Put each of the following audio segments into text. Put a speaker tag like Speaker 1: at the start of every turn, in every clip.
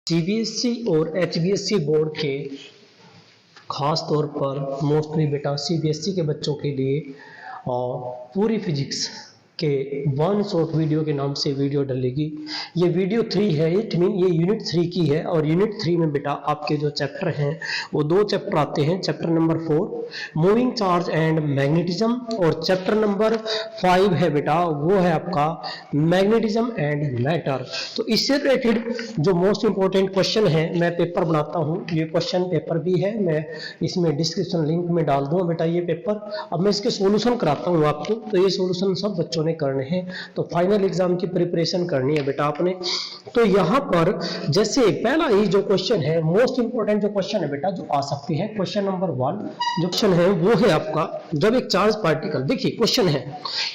Speaker 1: CBSE और HBSE board के खास तौर पर मोस्टली बेटा सीबीएसई के बच्चों के लिए पूरी फिजिक्स के वन शॉट वीडियो के नाम से वीडियो डलेगी। ये वीडियो 3 है, इट मीन ये यूनिट 3 की है। और यूनिट 3 में बेटा आपके जो चैप्टर हैं वो 2 चैप्टर आते हैं। Chapter number 4 moving charge and magnetism और चैप्टर नंबर 5 है बेटा वो है आपका मैग्नेटिज्म एंड मैटर। तो इससे रिलेटेड जो मोस्ट इंपॉर्टेंट क्वेश्चन है मैं पेपर बनाता हूँ, ये क्वेश्चन पेपर भी है, मैं इसमें डिस्क्रिप्शन लिंक में डाल दूंगा बेटा ये पेपर। अब मैं इसके सोल्यूशन कराता हूँ आपको, तो ये सोल्यूशन सब बच्चों करने हैं। तो फाइनल एग्जाम की प्रिपरेशन करनी है बेटा आपने। तो यहां पर जैसे पहला ही जो क्वेश्चन है मोस्ट इंपोर्टेंट जो क्वेश्चन है बेटा जो आ सकते हैं, क्वेश्चन नंबर 1 जो क्वेश्चन है वो है आपका जब एक चार्ज पार्टिकल, देखिए क्वेश्चन है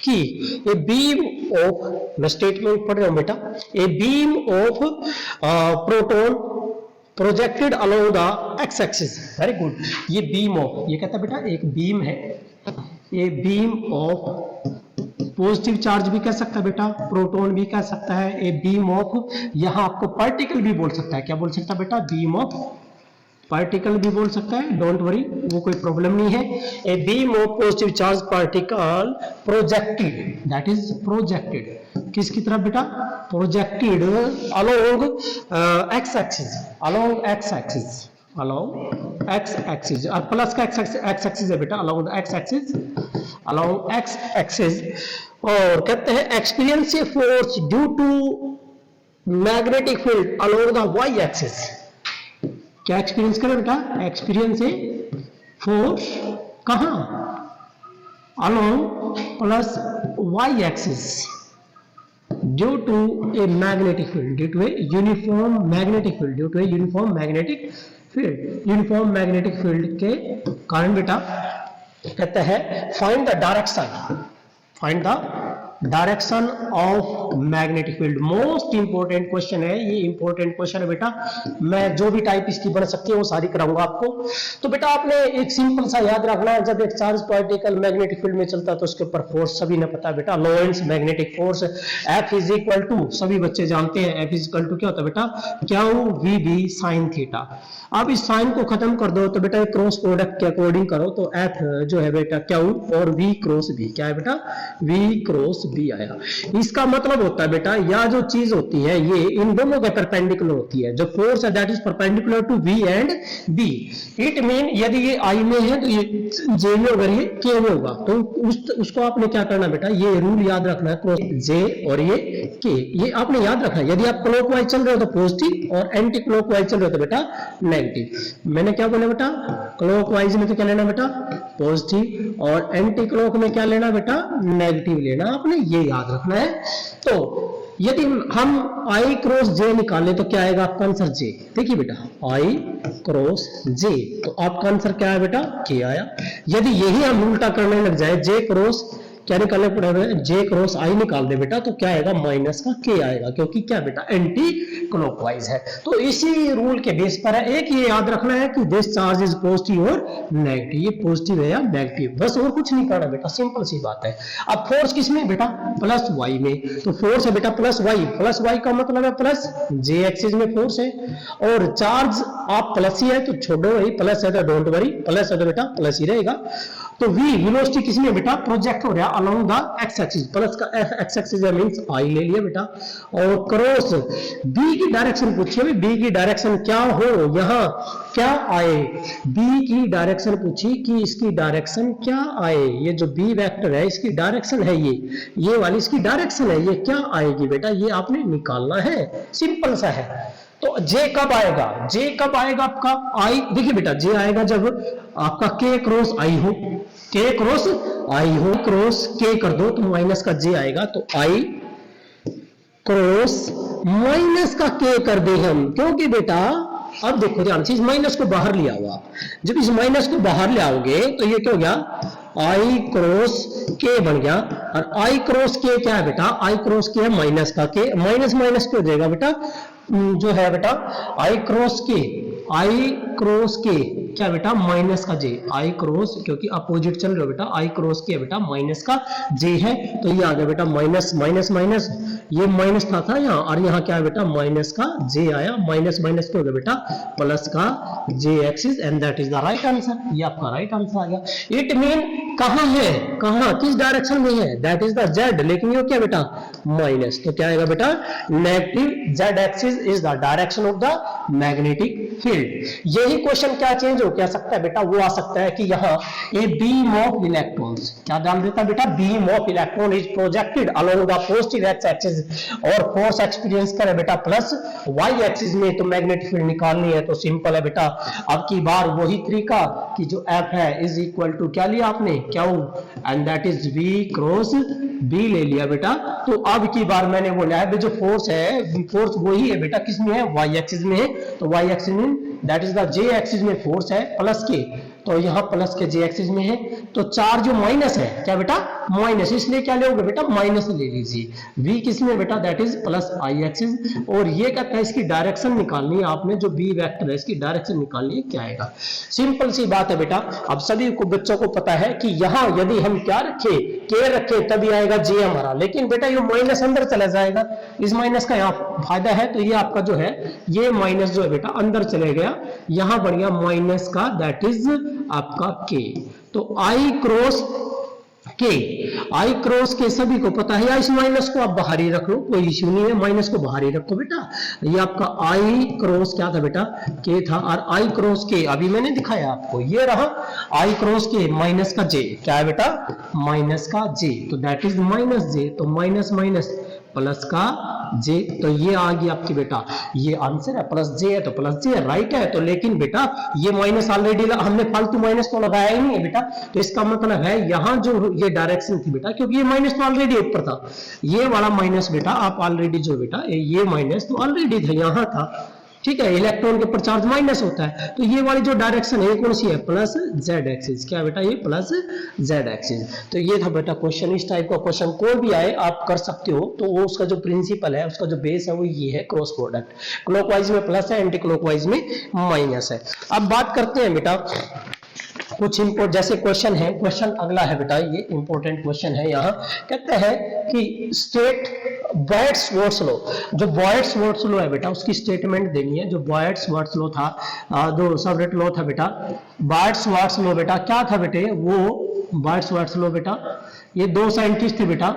Speaker 1: कि ए बीम ऑफ, मैं स्टेटमेंट पढ़ रहा हूं बेटा, ए beam of proton projected along the X axis. Very good. ये बीम ऑफ, ये कहता है बेटा एक बीम है, a beam of positive charge भी कह सकता है बेटा, प्रोटॉन भी कह सकता है, ए बीम ऑफ, यहां आपको पार्टिकल भी बोल सकता है। क्या बोल सकता है बेटा? बीम ऑफ पार्टिकल भी बोल सकता है, डोंट वरी, वो कोई प्रॉब्लम नहीं है। A beam of positive charge particle projected, that is projected किसकी तरफ बेटा? Projected along X axis, along X axis, along X axis, और प्लस का एक्स एक्सिस है बेटा, along the X axis, along X axis. और कहते हैं experience a force due to magnetic field along the Y axis. क्या experience करें बेटा? एक्सपीरियंस ए फोर्स कहां? Along plus Y axis due to a magnetic field, due to a uniform magnetic field, due to a uniform magnetic field, uniform magnetic field के कारण बेटा कहता है find the direction, find the direction of magnetic field. Most important question है ये, important question है बेटा। मैं जो भी टाइप इसकी बन सकती है वो सारी कराऊंगा आपको। तो बेटा आपने एक सिंपल सा याद रखना है, जब एक चार्ज पार्टिकल मैग्नेटिक फील्ड में चलता है तो उसके ऊपर फोर्स सभी ने पता है बेटा, Lorentz magnetic force F is equal to, सभी बच्चे जानते हैं F इज इक्वल टू क्या होता है बेटा? Q v B sine theta. अब इस साइन को खत्म कर दो तो बेटा क्रॉस प्रोडक्ट के अकॉर्डिंग करो तो F जो है बेटा क्यू और V क्रॉस B, क्या है बेटा? V क्रॉस B आया। इसका मतलब होता है बेटा या जो चीज होती है ये इन दोनों के परपेंडिकुलर होती है, जो फोर्स है that is perpendicular to V and B। It mean यदि ये I में है तो ये J में होगा, ये K में होगा, तो उसको आपने क्या करना बेटा? ये रूल याद रखना है, क्रॉस J और ये K, ये आपने याद रखना है। यदि आप क्लॉकवाइज चल रहे हो तो पॉजिटिव और एंटी क्लॉकवाइज चल रहे हो तो बेटा नेगेटिव। मैंने क्या बोला बेटा? क्लॉकवाइज में तो क्या लेना बेटा? पॉजिटिव, और एंटी क्लॉक में क्या लेना बेटा? नेगेटिव लेना, आपने ये याद रखना है। तो यदि हम I क्रॉस J निकालें तो क्या आएगा आपका आंसर? J। देखिए बेटा I क्रॉस J, तो आपका आंसर क्या है बेटा? K आया। यदि यही हम उल्टा करने लग जाए, J क्रॉस क्या निकालने पड़ेगा? J क्रॉस I निकाल दे बेटा तो क्या आएगा? माइनस का K आएगा, क्योंकि क्या बेटा? एंटी क्लॉकवाइज है। तो इसी रूल के बेस पर है, एक ये याद रखना है कि दिस चार्ज इज पॉजिटिव और नेगेटिव, ये पॉजिटिव है या नेगेटिव, बस और कुछ नहीं करना बेटा, सिंपल सी बात है। अब फोर्स किसमें बेटा? प्लस वाई में, तो फोर्स है बेटा प्लस वाई, प्लस वाई का मतलब है प्लस J एक्सिस में फोर्स है, और चार्ज आप प्लस ही है तो छोड़ो, वही प्लस है तो डोंट वरी, प्लस है तो बेटा प्लस ही रहेगा। तो V वेलोसिटी किसमें बेटा? प्रोजेक्ट हो रहा है along the X axis, plus का एक्स एक्सिस मींस I ले लिया बेटा, और क्रॉस B की डायरेक्शन पूछी है, B की डायरेक्शन क्या हो, यहां क्या आए? B की डायरेक्शन पूछी कि इसकी डायरेक्शन क्या आए, ये जो B वेक्टर है इसकी डायरेक्शन है, ये वाली इसकी डायरेक्शन है, ये क्या आएगी बेटा? ये आपने निकालना है, सिंपल सा है। तो J कब आएगा? J कब आएगा आपका? I, देखिए बेटा J आएगा जब आपका K क्रॉस I हो, K क्रॉस I हो, क्रॉस K कर दो तो माइनस का J आएगा, तो I क्रॉस माइनस का K कर दे हम, क्योंकि बेटा अब देखो ध्यान से इस माइनस को बाहर लिया हुआ, जब इस माइनस को बाहर ले आओगे तो ये क्या हो गया? I क्रॉस K बन गया, और I क्रॉस K क्या है बेटा? I क्रॉस K है माइनस का K, माइनस माइनस क्या हो जाएगा बेटा? जो है बेटा I cross K, I cross K क्या बेटा माइनस का जे, आई क्रॉस, क्योंकि अपोजिट चल रहे हो बेटा, आई क्रॉस किया बेटा माइनस का जे है, तो ये आ गया बेटा माइनस माइनस माइनस, ये माइनस था यहाँ, और यहाँ क्या है बेटा माइनस का जे आया, माइनस माइनस क्या हो गया बेटा प्लस का J axis, and that is the right answer. ये आपका राइट आंसर आ गया। इट मीन कहां है, कहां किस डायरेक्शन में है, दैट इज द जेड, लेकिन ये क्या बेटा माइनस, तो क्या आएगा बेटा negative Z axis is the direction of the magnetic field. यही क्वेश्चन क्या चेंज हो क्या सकता है बेटा, वो आ सकता है कि यहाँ ए बीम ऑफ इलेक्ट्रॉन्स, क्या डाल देता है बेटा beam of electron is projected along the positive x axis, और फोर्स एक्सपीरियंस करे बेटा प्लस वाई एक्सिस में, तो मैग्नेटिक फील्ड निकालनी है तो सिंपल है बेटा, अब की बार वही तरीका कि जो एफ है इज इक्वल टू क्या लिया आपने q, and that is v cross B ले लिया बेटा। तो अब की बार मैंने बोला है जो फोर्स है, फोर्स वही है बेटा किसमें है, वाई एक्सिस में है, तो वाई एक्सिस में that is the J axis में फोर्स है प्लस के, तो यहाँ प्लस के जे एक्सिस में है, तो चार जो माइनस है क्या बेटा माइनस, इसलिए क्या लोगे बेटा माइनस ले लीजिए, v किसमें बेटा that is plus I axis, और ये कहता है इसकी डायरेक्शन निकालनी है आपने, जो b वेक्टर है इसकी डायरेक्शन निकालनी है, क्या आएगा। सिंपल सी बात है बेटा, अब सभी को बच्चों को पता है कि यहाँ यदि हम क्या रखे के रखे तभी आएगा जे हमारा, लेकिन बेटा ये माइनस अंदर चला जाएगा, इस माइनस का यहाँ फायदा है, तो ये आपका जो है ये माइनस जो है बेटा अंदर चले गया, यहां बन गया माइनस का दैट इज आपका के, तो आई क्रॉस के, आई क्रॉस के सभी को पता है, या इस माइनस को आप बाहर ही रख लो कोई इश्यू नहीं है, माइनस को बाहर ही रखो बेटा, ये आपका आई क्रॉस क्या था बेटा के था, और आई क्रॉस के अभी मैंने दिखाया आपको, ये रहा आई क्रॉस के माइनस का जे, क्या है बेटा माइनस का जे, तो दैट इज माइनस जे, तो माइनस माइनस प्लस का जे, तो ये आ गया आपकी बेटा, ये आंसर है प्लस जे है, तो प्लस जे राइट है, तो लेकिन बेटा ये माइनस ऑलरेडी हमने फालतू माइनस तो लगाया ही नहीं है बेटा, तो इसका मतलब है यहाँ जो ये डायरेक्शन थी बेटा, क्योंकि ये माइनस तो ऑलरेडी ऊपर था, ये वाला माइनस बेटा आप ऑलरेडी जो बेटा ये माइनस तो ऑलरेडी था यहाँ था, ठीक है, इलेक्ट्रॉन के ऊपर चार्ज माइनस होता है, तो ये वाली जो डायरेक्शन है कौन सी है प्लस जेड एक्सिस, क्या बेटा ये प्लस जेड एक्सिस। तो ये था बेटा क्वेश्चन, इस टाइप का क्वेश्चन कोई भी आए आप कर सकते हो, तो वो उसका जो प्रिंसिपल है उसका जो बेस है वो ये है क्रॉस प्रोडक्ट, क्लॉकवाइज में प्लस है एंटी क्लॉकवाइज में माइनस है। अब बात करते हैं बेटा कुछ इंपोर्ट जैसे क्वेश्चन है, क्वेश्चन अगला है बेटा, ये इंपॉर्टेंट क्वेश्चन है, यहाँ कहते हैं कि स्टेट बॉयड्स-वर्थ लॉ, जो बॉयड्स-वर्थ लॉ है बेटा उसकी स्टेटमेंट देनी है, जो बॉयड्स-वर्थ लॉ था, जो सेपरेट लॉ था बेटा, बॉयड्स-वर्थ लॉ बेटा क्या था बेटे, वो बॉयड्स-वर्थ लॉ बेटा, ये दो साइंटिस्ट थे बेटा,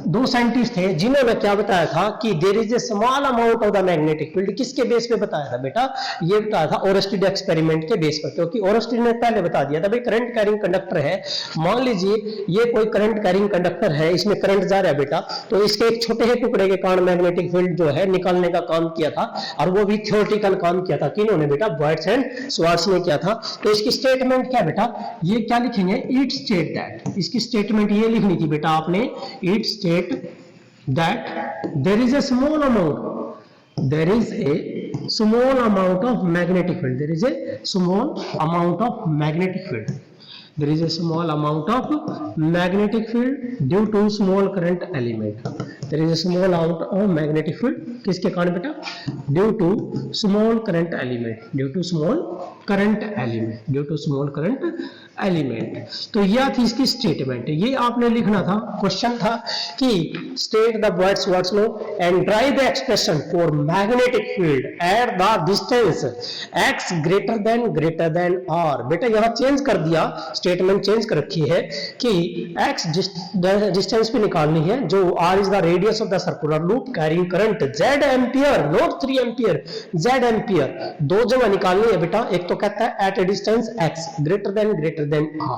Speaker 1: दो साइंटिस्ट थे जिन्होंने क्या बताया था कि there is a small amount of the magnetic field, किसके बेस पे बताया था बेटा, ये बताया था ओरस्टेड एक्सपेरिमेंट के बेस पर, क्योंकि ओरस्टेड ने पहले बता दिया था भाई करंट कैरिंग कंडक्टर है, मान लीजिए ये कोई करंट कैरिंग कंडक्टर है, इसमें करंट जा रहा है बेटा, तो इसके एक छोटे से टुकड़े के कारण मैग्नेटिक फील्ड जो है निकालने का काम किया था, और वो भी थ्योरेटिकल काम किया था, किन्होंने बेटा बॉयड्स एंड श्वार्ट्ज ने किया था। तो इसकी स्टेटमेंट क्या बेटा, ये क्या लिखेंगे, इट स्टेट दैट, इसकी स्टेटमेंट ये लिखनी थी बेटा आपने, it state that there is a small amount of magnetic field, there is a small amount of magnetic field, there is a small amount of magnetic field due to small current element, there is a small amount of magnetic field किसके कारण बेटा, due to small current element, due to small current element, due to small current element. तो यह थी इसकी statement, ये आपने लिखना था, क्वेश्चन था कि state the Biot Savart law and derive the expression for magnetic field at the distance x greater than r। बेटा यहाँ चेंज कर दिया, स्टेटमेंट चेंज कर रखी है कि x डिस्टेंस पे निकालनी है, जो r is the radius of the circular loop carrying current z ampere, not 3 ampere, z ampere, दो जगह निकालनी है बेटा, एक तो कहता है at a distance x greater than r,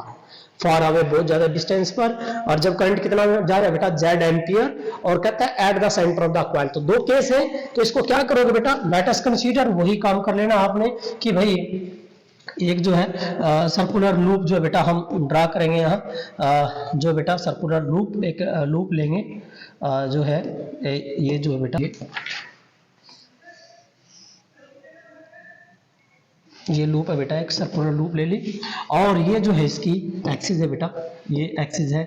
Speaker 1: far away बहुत ज्यादा डिस्टेंस पर, और जब करंट कितना जा रहा है बेटा z एम्पियर, और कहता है eight the centre of the coil. तो दो केस है, तो इसको क्या करोगे बेटा, लेट अस कंसीडर, वही काम कर लेना आपने कि भाई एक जो है सर्कुलर लूप जो है बेटा हम ड्रा करेंगे यहाँ, जो बेटा सर्कुलर लूप एक लूप लेंगे, जो है ये जो है बेटा ये लूप है बेटा, एक सर्कुलर लूप ले ली, और ये जो है इसकी एक्सिस है बेटा, ये एक्सिस है,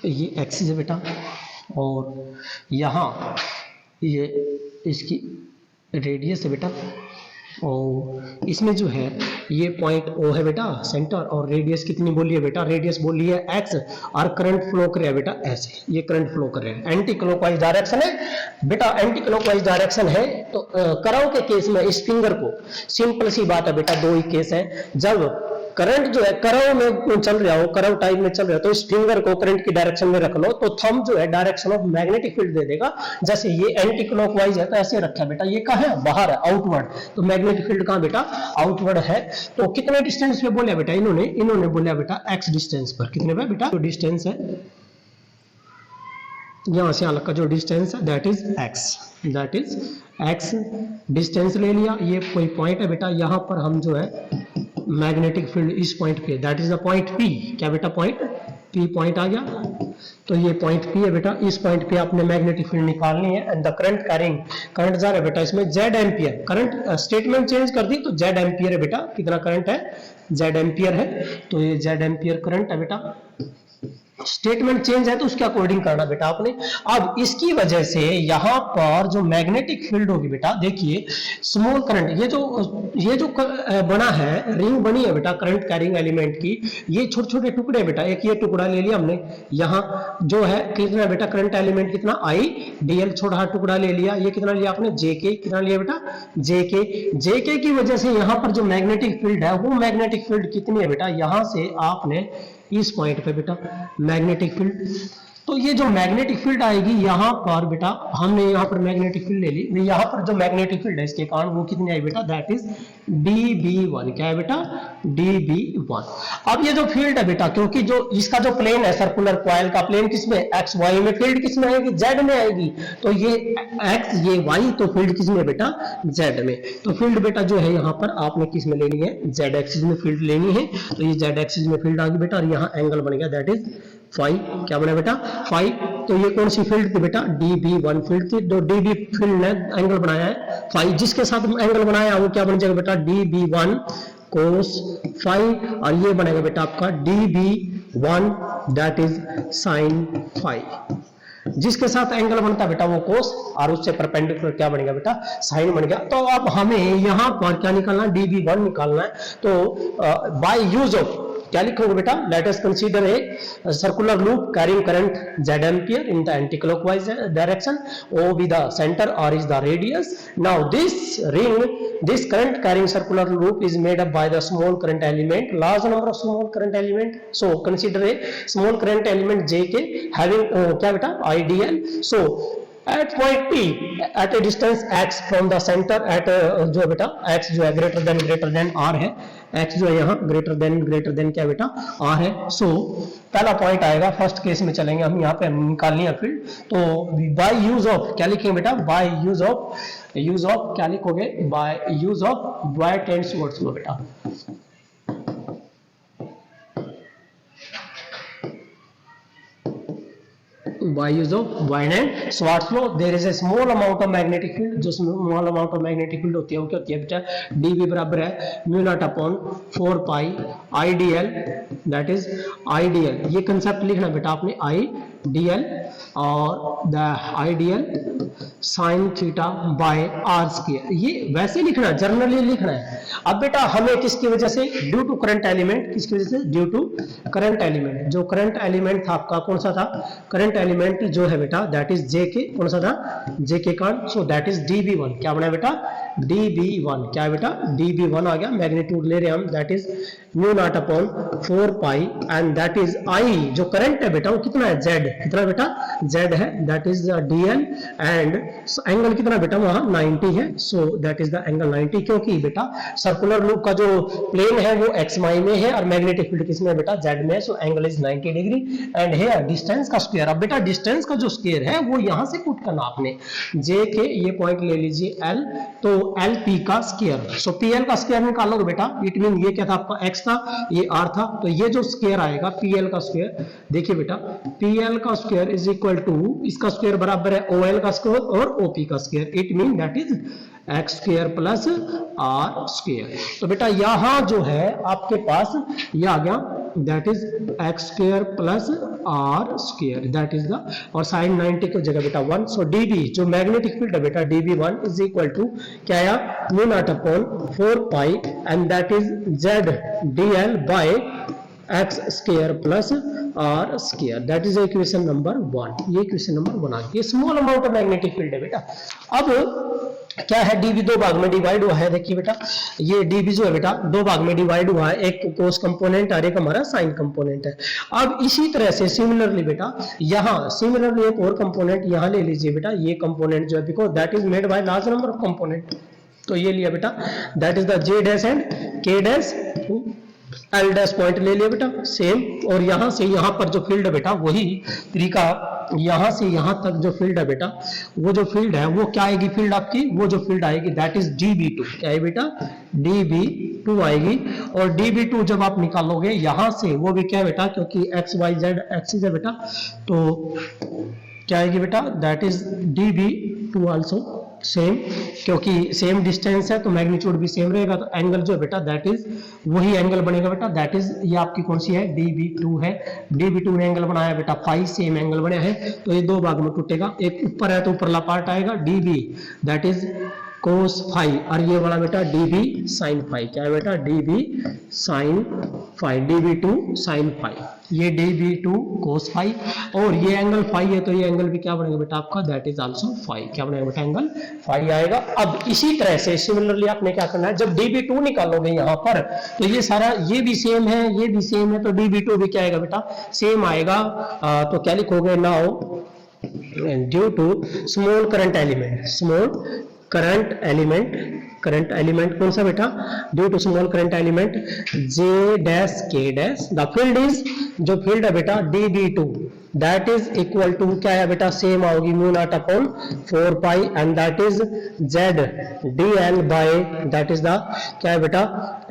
Speaker 1: ये एक्सिस है बेटा, और यहाँ ये इसकी रेडियस है बेटा, और इसमें जो है ये पॉइंट ओ है बेटा सेंटर, और रेडियस कितनी बोली है बेटा, रेडियस बोली है एक्स, और करंट फ्लो कर रहा है बेटा ऐसे, ये करंट फ्लो कर रहा है, एंटी क्लॉकवाइज डायरेक्शन है बेटा, एंटी क्लॉकवाइज डायरेक्शन है। तो कराओ के केस में इस फिंगर को, सिंपल सी बात है बेटा, दो ही केस है, जब करंट जो है करव में चल रहा हो, करव टाइप में चल रहा हो, तो इस फिंगर को करंट की डायरेक्शन में रख लो, तो थंब जो है डायरेक्शन ऑफ मैग्नेटिक फील्ड दे देगा। जैसे ये एंटी क्लॉकवाइज है तो ऐसे रखा बेटा, ये कहाँ है, बाहर है, आउटवर्ड, तो मैग्नेटिक फील्ड कहाँ बेटा, आउटवर्ड है। तो कितने डिस्टेंस पे बोला बेटा इन्होंने बोला बेटा एक्स डिस्टेंस पर, कितने पे बेटा, जो डिस्टेंस है यहां से अलग का जो डिस्टेंस है दैट इज एक्स डिस्टेंस ले लिया। ये कोई पॉइंट है बेटा, यहां पर हम जो है मैग्नेटिक फील्ड इस पॉइंट पे, that is the point P, क्या बेटा पॉइंट पी पॉइंट आ गया, तो ये पॉइंट पी है बेटा, इस पॉइंट पे आपने मैग्नेटिक फील्ड निकालनी है। And the current carrying, current जा रहा है बेटा इसमें Z ampere, current statement change कर दी तो जेड एम्पियर है बेटा, कितना करंट है, जेड एम्पियर है, तो ये जेड एम्पियर करंट है बेटा, स्टेटमेंट चेंज है तो उसके अकॉर्डिंग करना बेटा आपने। अब इसकी वजह से यहां पर जो मैग्नेटिक फील्ड होगी बेटा, देखिए स्मॉल करंट, ये जो बना है, रिंग बनी है बेटा करंट कैरिंग एलिमेंट की, ये छोटे छोटे टुकड़े बेटा, एक ये टुकड़ा ले लिया हमने, यहाँ जो है कितना बेटा करंट एलिमेंट कितना आई डीएल, छोटा टुकड़ा ले लिया, ये कितना लिया आपने जेके, कितना लिया बेटा जेके की वजह से यहाँ पर जो मैग्नेटिक फील्ड है वो मैग्नेटिक फील्ड कितनी है बेटा, यहां से आपने इस पॉइंट पे बेटा मैग्नेटिक फील्ड, तो ये जो मैग्नेटिक फील्ड आएगी यहां पर बेटा, हमने यहां पर मैग्नेटिक फील्ड ले ली, यहां पर जो मैग्नेटिक फील्ड है इसके कारण वो कितनी आई बेटा, दैट इज dB1, क्या है बेटा dB1। अब ये जो फील्ड है बेटा, क्योंकि जो इसका जो प्लेन है सर्कुलर कॉइल का प्लेन किसमें, एक्स वाई में, फील्ड किसमें आएगी, जेड में आएगी, तो ये एक्स ये वाई, तो फील्ड किसमें बेटा, जेड में, तो फील्ड बेटा जो है यहाँ पर आपने किस में लेनी है, जेड एक्सिस में फील्ड लेनी है, तो ये जेड एक्सिस में फील्ड आ गई बेटा, और यहाँ एंगल बन गया दैट इज फाई, क्या बना बेटा फाई। तो ये कौन सी फील्ड थी बेटा, dB1 फील्ड थी, जो dB फील्ड ने एंगल बनाया है फाई, जिसके साथ एंगल बनाया वो क्या बन जाएगा बेटा, dB1 cos फाई, और ये बनेगा बेटा आपका dB1 that is sin phi, जिसके साथ एंगल बनता है बेटा वो कोस, और उससे परपेंडिकुलर क्या बनेगा बेटा, साइन बन गया। तो अब हमें यहां पर क्या निकालना है, dB1 निकालना है, तो बाय यूज ऑफ क्या लिखोगे बेटा, late us consider a circular loop carrying current Z ampere in the anticlockwise direction, O be the center, R is the radius. Now this current carrying circular loop is made up by the small current element, large number of small current element. So consider a small current element JK having क्या बेटा IDL. So at point P at a distance x from the center at जो बेटा x जो है greater than r है, x जो है यहाँ greater than क्या बेटा r है। सो पहला पॉइंट आएगा, फर्स्ट केस में चलेंगे हम, यहाँ पे निकालनी है फील्ड, तो बाय यूज ऑफ क्या लिखेंगे बेटा, बाय यूज ऑफ क्या लिखोगे, by use of Biot and Savart's लो बेटा, by use of Wien and Schwarz law, there is a small amount of magnetic field, जो small amount of magnetic field होती है वो क्या होती है बेटा, dB बराबर है mu not upon 4 pi IDL, that is IDL, ये कंसेप्ट लिखना बेटा आपने IDL, और the IDL sine theta by r square, ये वैसे लिखना है, जनरली लिखना है। अब बेटा हमें किसकी वजह से, ड्यू टू करंट एलिमेंट, किसकी वजह से, ड्यू टू करंट एलिमेंट, जो करंट एलिमेंट था आपका कौन सा था, करंट एलिमेंट जो है बेटा दैट इज जेके, कौन सा था, जेके का, सो दैट इज dB1, क्या बना बेटा dB1, क्या है बेटा dB1 आ गया, मैग्नीट्यूड ले रहे हैं हम, that is mu not upon 4 pi, and that is I, जो करंट है बेटा वो कितना है, जेड, कितना बेटा जेड है, that is DL, and angle कितना बेटा वहां 90 है, so that is the angle 90, क्योंकि बेटा सर्कुलर लूप का जो प्लेन है वो एक्स वाई में है और मैग्नेटिक फील्ड किसमें है बेटा, जेड में है, so angle is 90 degree, and here distance का स्क्वायर, अब बेटा डिस्टेंस का जो स्क्वायर है वो यहां से पुट करना आपने, जे के ये पॉइंट ले लीजिए L, तो LP का स्क्वायर, सो PL का स्क्वायर निकालोगे बेटा, इट मीन ये क्या था आपका x था, ये r था, तो ये जो स्क्वायर आएगा PL का स्क्वायर, देखिए बेटा PL का स्क्वायर इज इक्वल टू, इसका स्क्वायर बराबर है OL का स्क्वायर और OP का square, it mean that is x square plus are square. तो बेटा यहां जो है आपके पास ये आ गया that is x square plus are square, that is the, और साइन 90 की जगह बेटा 1, सो डीबी जो मैग्नेटिक फील्ड है बेटा dv1 इज इक्वल टू क्या आया, mu not upon 4 pi and that is z dl by x square plus are square, that is equation number 1। ये इक्वेशन नंबर 1 आ गई। Small amount of magnetic field है बेटा। अब क्या है, डीबी दो भाग में डिवाइड हुआ है, देखिए बेटा ये डीबी जो है बेटा दो भाग में डिवाइड हुआ है, एक कोस कंपोनेंट और एक हमारा साइन कंपोनेंट है। अब इसी तरह से सिमिलरली बेटा यहाँ सिमिलरली एक और कंपोनेंट यहाँ ले लीजिए बेटा, ये कंपोनेंट जो है because that is made by large number of component, तो ये लिया बेटा that is the J dash and के डैश एल डैश पॉइंट ले लिया बेटा सेम, और यहां से यहां पर जो फील्ड है बेटा वही तरीका, यहां से यहां तक जो फील्ड है बेटा वो जो फील्ड है वो क्या आएगी, फील्ड आपकी वो जो फील्ड आएगी दैट इज db2, क्या है बेटा db2 आएगी। और db2 जब आप निकालोगे यहां से वो भी क्या है बेटा, क्योंकि x y z एक्सिस है बेटा, तो क्या आएगी बेटा that is db2 also same, क्योंकि सेम डिस्टेंस है तो मैग्नीट्यूड भी सेम रहेगा, तो एंगल जो है बेटा दैट इज वही एंगल बनेगा बेटा, दैट इज ये आपकी कौन सी है, db2 है। db2 ने एंगल बनाया बेटा फाई, सेम एंगल बना है, तो ये दो भाग में टूटेगा, एक ऊपर है तो ऊपरला पार्ट आएगा db that is cos phi, और ये वाला बेटा db साइन फाई, क्या है बेटा db sine phi, db2 sine phi, ये db2 कोस फाई, और ये एंगल फाई है तो ये एंगल भी क्या बनेगा बेटा आपका दैट इज आल्सो फाई, क्या बनेगा बेटा एंगल फाई आएगा। अब इसी तरह से सिमिलरली आपने क्या करना है, जब db2 निकालोगे यहाँ पर तो ये सारा ये भी सेम है ये भी सेम है, तो db2 भी क्या आएगा बेटा सेम आएगा, तो क्या लिखोगे now due to small current element, small current element कौन सा बेटा, due to small current element j dash k dash the field is, जो फील्ड है बेटा db2 that is equal to क्या है बेटा सेम आओगी mu not upon 4 pi and that is z dl by that is the क्या है बेटा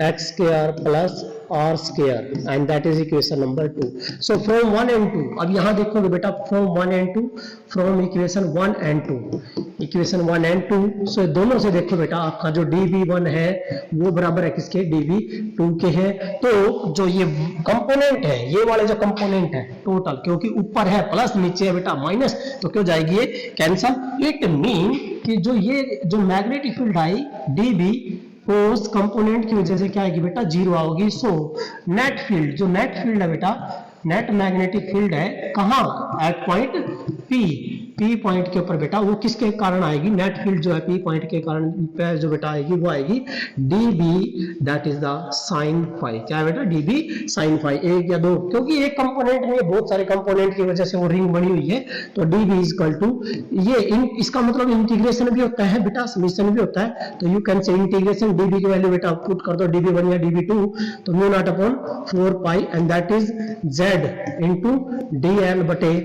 Speaker 1: x square plus are square and that is equation number 2। So from 1 and 2, अब यहां देखोगे बेटा from 1 and 2, from equation 1 and 2, equation 1 and 2, so दोनों से देखो बेटा आपका जो db1 है वो बराबर है किसके, db2 के है, तो जो ये कंपोनेंट है ये वाले जो कंपोनेंट है टोटल, क्योंकि ऊपर है प्लस नीचे है बेटा माइनस, तो क्यों जाएगी ये कैंसल। इट मीन कि जो ये जो मैग्नेटिक फील्ड आई db उस कंपोनेंट की वजह से क्या आएगी बेटा जीरो आओगी। सो नेट फील्ड, जो नेट फील्ड है बेटा नेट मैग्नेटिक फील्ड है कहां, एट पॉइंट P पॉइंट के ऊपर बेटा, वो किसके कारण आएगी, नेट फील्ड जो है P पॉइंट के कारण पे जो बेटा आएगी वो आएगी dB that is the sine phi, क्या है बेटा dB साइन फाई, एक या दो, क्योंकि एक कंपोनेंट नहीं बहुत सारे कंपोनेंट की वजह से वो रिंग बनी हुई है, तो dB इज इक्वल टू ये इसका मतलब इंटीग्रेशन भी होता है बेटा, समीशन भी होता है, तो you can say integration dB की वैल्यू बेटा पुट कर दो dB1 या dB2, तो mu not upon 4 pi and that is z into dl बटे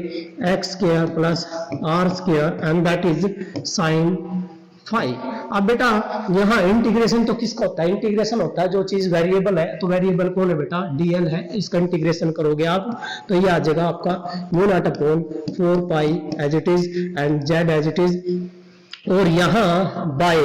Speaker 1: x square plus are square and that is sine phi. अब बेटा यहाँ इंटीग्रेशन तो किसका होता है, इंटीग्रेशन होता है जो चीज वेरिएबल है, तो वेरिएबल कौन है बेटा dl है, इसका इंटीग्रेशन करोगे आप तो ये आ जाएगा आपका mu not upon 4 pi as it is and z as it is, और यहाँ बाय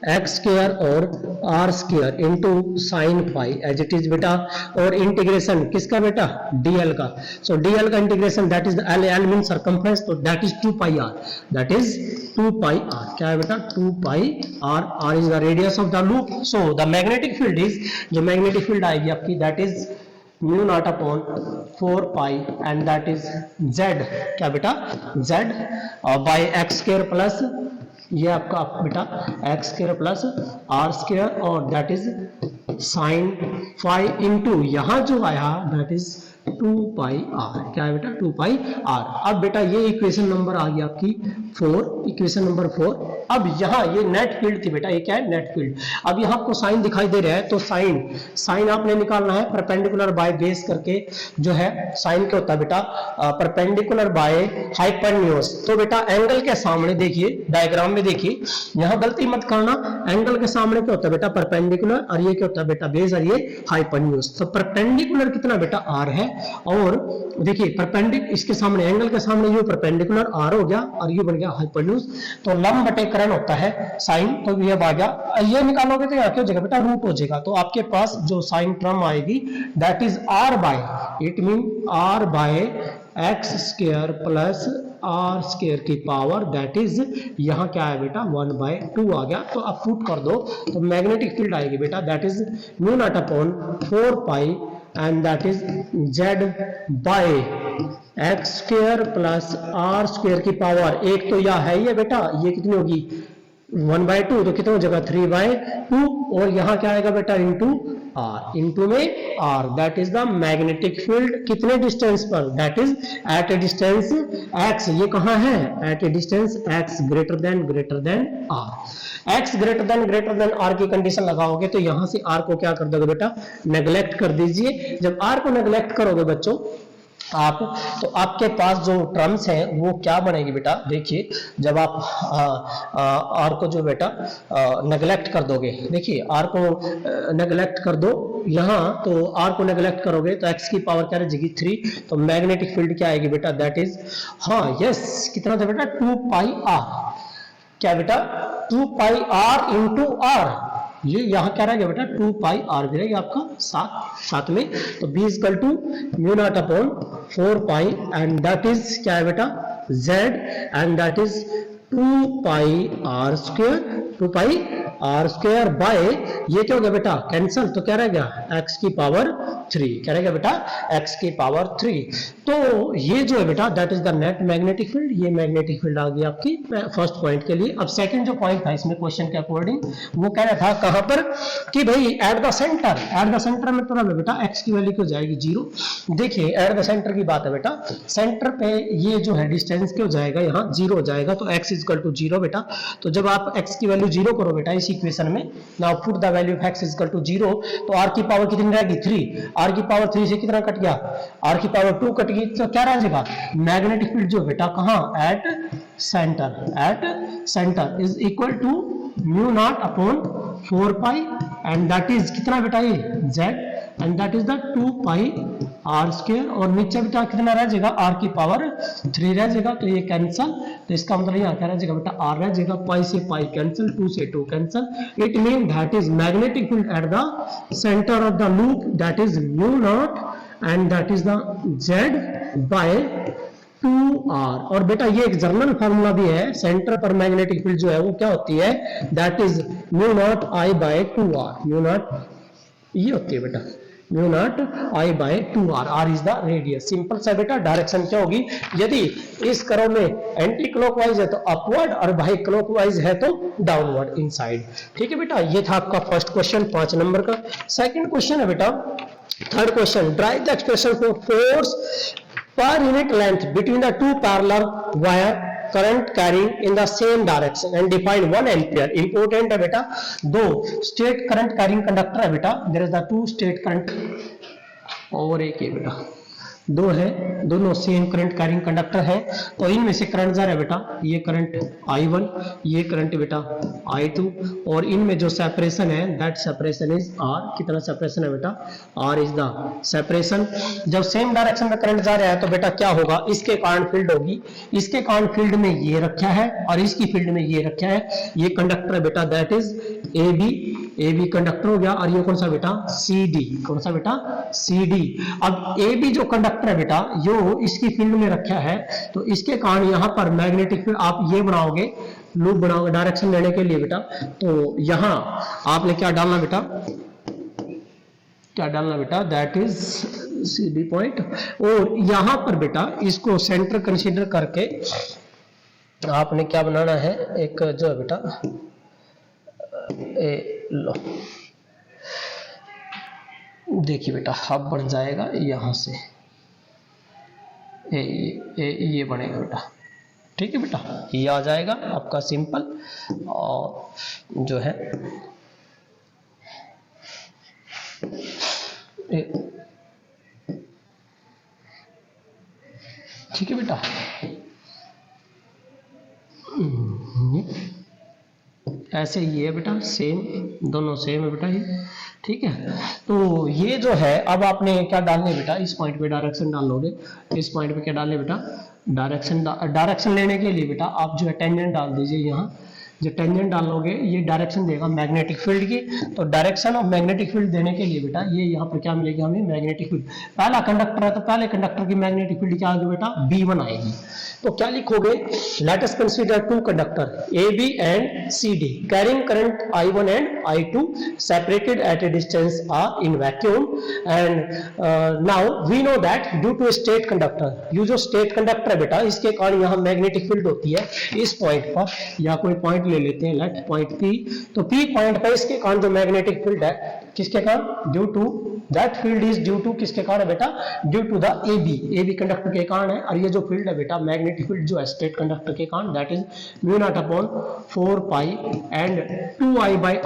Speaker 1: एक्स स्क्वायर और R square into sine phi as it is बेटा, और इंटीग्रेशन किसका बेटा dl का, सो dl का integration that is l mean circumference, तो that is 2 pi r, that is 2 pi r, क्या है बेटा 2 pi r is the radius of the loop. So the magnetic field is, जो magnetic field आएगी आपकी that is mu not upon 4 pi and that is z, क्या बेटा z by x square plus ये आपका बेटा x square plus are square और that is sine phi into यहाँ जो आया दैट इज 2 पाई आर, क्या है बेटा 2 पाई आर। अब बेटा ये इक्वेशन नंबर आ गई आपकी 4, इक्वेशन नंबर 4। अब यहाँ ये नेट फील्ड थी बेटा, ये क्या है नेट फील्ड। अब यहाँ आपको साइन दिखाई दे रहा है, तो साइन आपने निकालना है परपेंडिकुलर बाय बेस करके, जो है साइन क्या होता है बेटा परपेंडिकुलर बाय हाइपोटेन्यूज। तो बेटा एंगल के सामने देखिए, डायग्राम में देखिए, यहाँ गलती मत करना, एंगल के सामने क्या होता है बेटा परपेंडिकुलर, और ये क्या होता है बेटा बेस, और ये हाइपोटेन्यूज। तो परपेंडिकुलर कितना बेटा आर है, और देखिए परपेंडिकुलर इसके सामने एंगल के सामने ये परपेंडिकुलर आर हो गया और ये बन गया हाइपोटेन्यूज। तो लंब बटे करण होता है साइन, तो ये आ गया, ये निकालोगे तो यहाँ क्या हो जाएगा बेटा रूट हो जाएगा। तो आपके पास जो साइन टर्म आएगी that is r by, it mean r by x square plus are square की पावर दैट इज, यहाँ क्या है बेटा 1/2 आ गया। तो अब पुट कर दो तो मैग्नेटिक फील्ड आएगी बेटा that is mu not upon 4 pi and that is z by x square plus are square की पावर, एक तो यह है ये बेटा, ये कितनी होगी 1/2, तो कितना हो जाएगा 3/2, और यहाँ क्या आएगा बेटा इंटू आर, इंटू में r that is the magnetic field कितने डिस्टेंस पर, that is at a distance x, ये कहाँ है at a distance x greater than r. X greater than r की कंडीशन लगाओगे तो यहां से आर को क्या कर दोगे बेटा नेग्लेक्ट कर दीजिए। जब आर को नेग्लेक्ट करोगे बच्चों आप, तो आपके पास जो टर्म्स हैं वो क्या बनेगी बेटा, देखिए जब आप आर को जो बेटा नेग्लेक्ट कर दोगे, देखिए आर को नेग्लेक्ट कर दो यहाँ, तो आर को नेग्लेक्ट करोगे तो एक्स की पावर क्या रहेगी 3, तो मैग्नेटिक फील्ड क्या आएगी बेटा दैट इज, हाँ यस कितना था बेटा 2 पाई आर, क्या बेटा 2 पाई आर इंटू आर, ये यहाँ क्या रहेगा बेटा 2 पाई आर भी रहेगा आपका साथ में, तो b equal to mu not upon 4 pi and that is क्या है बेटा z and that is 2 pi are square by, ये क्या हो गया बेटा कैंसल, तो क्या रह गया x की पावर 3, क्या रहेगा बेटा x की पावर 3। तो ये जो है बेटा that is the net magnetic field, ये मैग्नेटिक फील्ड आ गई आपकी फर्स्ट पॉइंट के लिए। अब सेकंड जो पॉइंट था इसमें क्वेश्चन के अकॉर्डिंग वो कह रहा था कहां पर कि भाई एट द सेंटर में तो बेटा x की वैल्यू क्यों जाएगी 0। देखिए एट द सेंटर की बात है बेटा, सेंटर पे ये जो है डिस्टेंस क्यों जाएगा यहाँ 0 हो जाएगा, तो x इक्वल टू 0 बेटा, तो जब आप x की वैल्यू 0 करो बेटा इस इक्वेशन में, now put the value of x equal to 0, तो r की पावर कितनी रहेगी 3, r की पावर 3 से कितना कट गया, r की पावर 2 कट गई, तो क्या रह जाएगा मैग्नेटिक फील्ड जो बेटा कहां at centre is equal to mu not upon 4 pi and that is कितना बेटा ये z and that is the 2 pi are square, और नीचे बेटा कितना रह जाएगा r की पावर 3 रह जाएगा, तो ये कैंसल, तो इसका मतलब यहाँ क्या रह जाएगा बेटा r रह जाएगा, पाई से पाई कैंसल, 2 से 2 cancel, it mean that is magnetic field at the centre of the loop that is mu naught and that is the z by 2r। और बेटा ये एक जर्नल फार्मूला भी है, सेंटर पर मैग्नेटिक फील्ड जो है वो क्या होती है that is mu naught I by 2r, mu naught ये होती है बेटा mu naught I by 2r, r is the radius. Simple सा बेटा डायरेक्शन क्या होगी, यदि इस कर्व में एंटी क्लॉकवाइज है तो अपवर्ड और बाई क्लॉकवाइज है तो डाउनवर्ड इनसाइड। ठीक है बेटा, ये था आपका फर्स्ट क्वेश्चन 5 नंबर का। सेकंड क्वेश्चन है बेटा third question, drive the expression for force per unit length between the two parallel wire current carrying in the same direction and define 1 ampere। important है बेटा, दो स्टेट करंट कैरिंग कंडक्टर है बेटा, there is the two straight current और एक है बेटा, दो है, दोनों सेम करंट कैरिंग कंडक्टर है, तो इनमें से करंट जा रहा है बेटा, ये करंट I1, ये करंट बेटा I2, और इनमें जो सेपरेशन है दैट सेपरेशन इज R। कितना सेपरेशन है बेटा, R इज द सेपरेशन। जब सेम डायरेक्शन में करंट जा रहा है तो बेटा क्या होगा, इसके कारण फील्ड होगी, इसके कारण फील्ड में ये रखा है और इसकी फील्ड में ये रखा है, ये कंडक्टर है बेटा दैट इज AB कंडक्टर हो गया, और ये कौन सा बेटा CD, कौन सा बेटा CD। अब AB जो कंडक्टर है बेटा यो इसकी फील्ड में रखा है, तो इसके कारण यहाँ पर मैग्नेटिक फील्ड आप ये बनाओगे, लूप बनाओगे डायरेक्शन लेने के लिए बेटा, तो यहाँ आपने क्या डालना बेटा, दैट इज CD पॉइंट, और यहाँ पर बेटा इसको सेंटर कंसीडर करके आपने क्या बनाना है, एक जो है बेटा लो देखिए बेटा अब बन जाएगा यहाँ से ये बनेगा बेटा, ठीक है बेटा, ये आ जाएगा आपका सिंपल, और जो है ठीक है बेटा, ऐसे ये है बेटा, सेम दोनों सेम है बेटा ये, ठीक है। तो ये जो है अब आपने क्या डालने बेटा, इस पॉइंट पे डायरेक्शन डालोगे, इस पॉइंट पे क्या डालने बेटा डायरेक्शन लेने के लिए बेटा आप जो है टेंजेंट डाल दीजिए यहाँ, जो टेंजेंट डालोगे ये डायरेक्शन देगा मैग्नेटिक फील्ड की। तो डायरेक्शन ऑफ मैग्नेटिक फील्ड देने के लिए बेटा ये यहाँ पर क्या मिलेगी हमें, मैग्नेटिक फील्ड। पहला कंडक्टर है तो पहले कंडक्टर की मैग्नेटिक फील्ड क्या आएगी बेटा, B1 आएगी। तो क्या लिखोगे, let us consider two conductor AB and CD carrying current I1 and I2 separated at a distance R in vacuum and now we know that due to straight conductor, ये जो state conductor है बेटा इसके कारण यहाँ magnetic field होती है इस पॉइंट पर, या कोई पॉइंट ले लेते हैं, लेट पॉइंट P। तो P पॉइंट पर इसके कारण जो मैग्नेटिक फील्ड है किसके कारण, due to that field is due to किसके कारण बेटा, due to the AB conductor के कारण है। और ये जो फील्ड है बेटा मैग्नेटिक फील्ड जो है स्टेट कंडक्टर के कारण, that is mu not upon 4 pi and 2I by